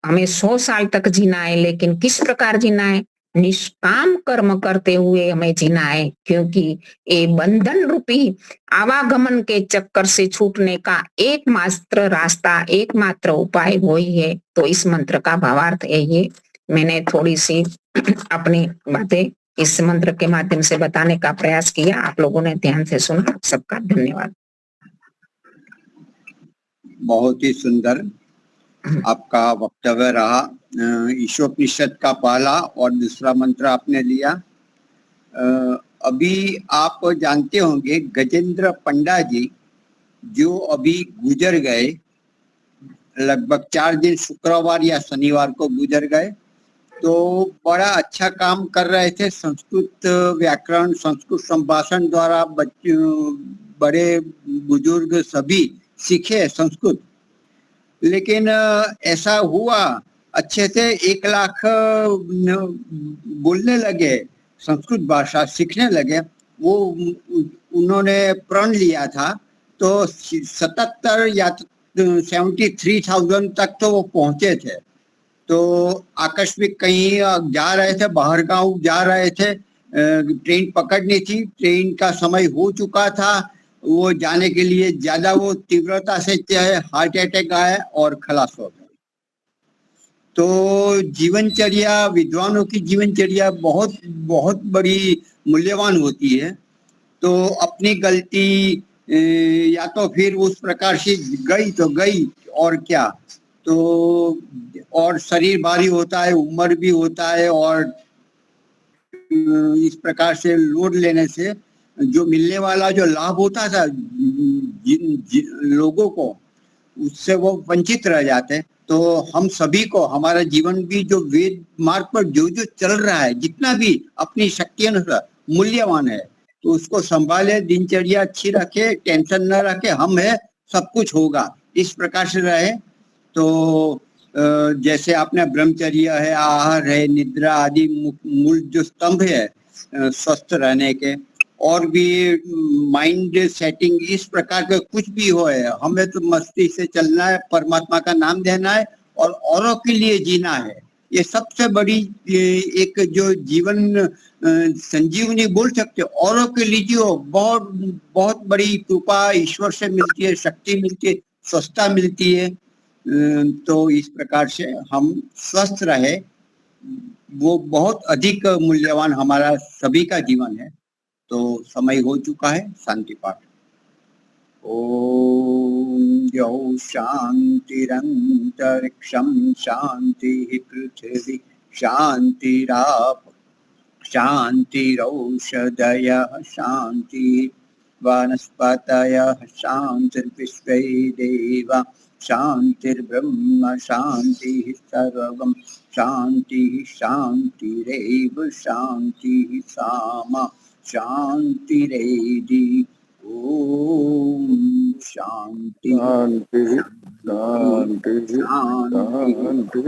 हमें 100 साल तक जीना है, लेकिन किस प्रकार जीना है? निष्काम कर्म करते हुए हमें जीना है, क्योंकि ये बंधन रूपी आवागमन के चक्कर से छूटने का एकमात्र रास्ता, एकमात्र उपाय वही है। तो इस मंत्र का भावार्थ यही है। मैंने थोड़ी सी अपनी बातें इस मंत्र के माध्यम से बताने का प्रयास किया, आप लोगों ने ध्यान से सुना, सबका धन्यवाद। बहुत ही सुंदर आपका वक्तव्य रहा। ईशोपनिषद का पहला और दूसरा मंत्र आपने लिया। अभी आप जानते होंगे गजेंद्र पंडा जी जो अभी गुजर गए, लगभग 4 दिन शुक्रवार या शनिवार को गुजर गए। तो बड़ा अच्छा काम कर रहे थे, संस्कृत व्याकरण, संस्कृत संभाषण द्वारा बच्चों, बड़े बुजुर्ग सभी सीखे संस्कृत। लेकिन ऐसा हुआ अच्छे से 1 लाख बोलने लगे, संस्कृत भाषा सीखने लगे। वो उन्होंने प्रण लिया था, तो 77 या 73,000 तक तो वो पहुंचे थे। तो आकस्मिक कहीं जा रहे थे, बाहर गांव जा रहे थे, ट्रेन पकड़नी थी, ट्रेन का समय हो चुका था, वो जाने के लिए ज्यादा वो तीव्रता से हार्ट अटैक आया और खलास हो गए। तो जीवनचर्या, विद्वानों की जीवनचर्या बहुत बहुत बड़ी मूल्यवान होती है। तो अपनी गलती या तो फिर उस प्रकार से गई तो गई, और क्या। तो और शरीर भारी होता है, उम्र भी होता है, और इस प्रकार से लोड लेने से जो मिलने वाला जो लाभ होता था जिन लोगों को, उससे वो वंचित रह जाते। तो हम सभी को, हमारा जीवन भी जो वेद मार्ग पर जो जो चल रहा है, जितना भी अपनी शक्ति अनुसार मूल्यवान है, तो उसको संभाले, दिनचर्या अच्छी रखे, टेंशन न रखे, हम है सब कुछ होगा, इस प्रकार से रहे। तो जैसे आपने ब्रह्मचर्य है, आहार है, निद्रा आदि मूल जो स्तंभ है स्वस्थ रहने के, और भी माइंड सेटिंग, इस प्रकार के कुछ भी हो है, हमें तो मस्ती से चलना है, परमात्मा का नाम देना है और औरों के लिए जीना है। ये सबसे बड़ी एक जो जीवन संजीवनी बोल सकते हो, औरों के लिए जो बहुत बहुत बड़ी कृपा ईश्वर से मिलती है, शक्ति मिलती है, स्वस्थता मिलती है। तो इस प्रकार से हम स्वस्थ रहे, वो बहुत अधिक मूल्यवान हमारा सभी का जीवन है। तो समय हो चुका है, शांति पाठ। ओम यौ शांतिरंतरिक्षं शांति पृथ्वी शांतिराप शांतिरौषधयः शांति वनस्पतयः शांतिर्विश्वे देवा शांतिर्ब्रह्म शांतिः सर्वं शांतिः शांतिरेव शांतिः सामा शांतिरेधि। ओम शांति शांति शांति शांति।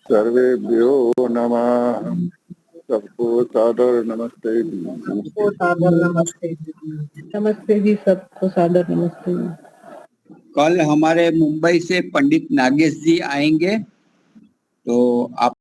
सर्वेभ्यो नमः। सबको सादर नमस्ते। सबको सादर नमस्ते। नमस्ते जी, सबको सादर नमस्ते। कल हमारे मुंबई से पंडित नागेश जी आएंगे, तो आप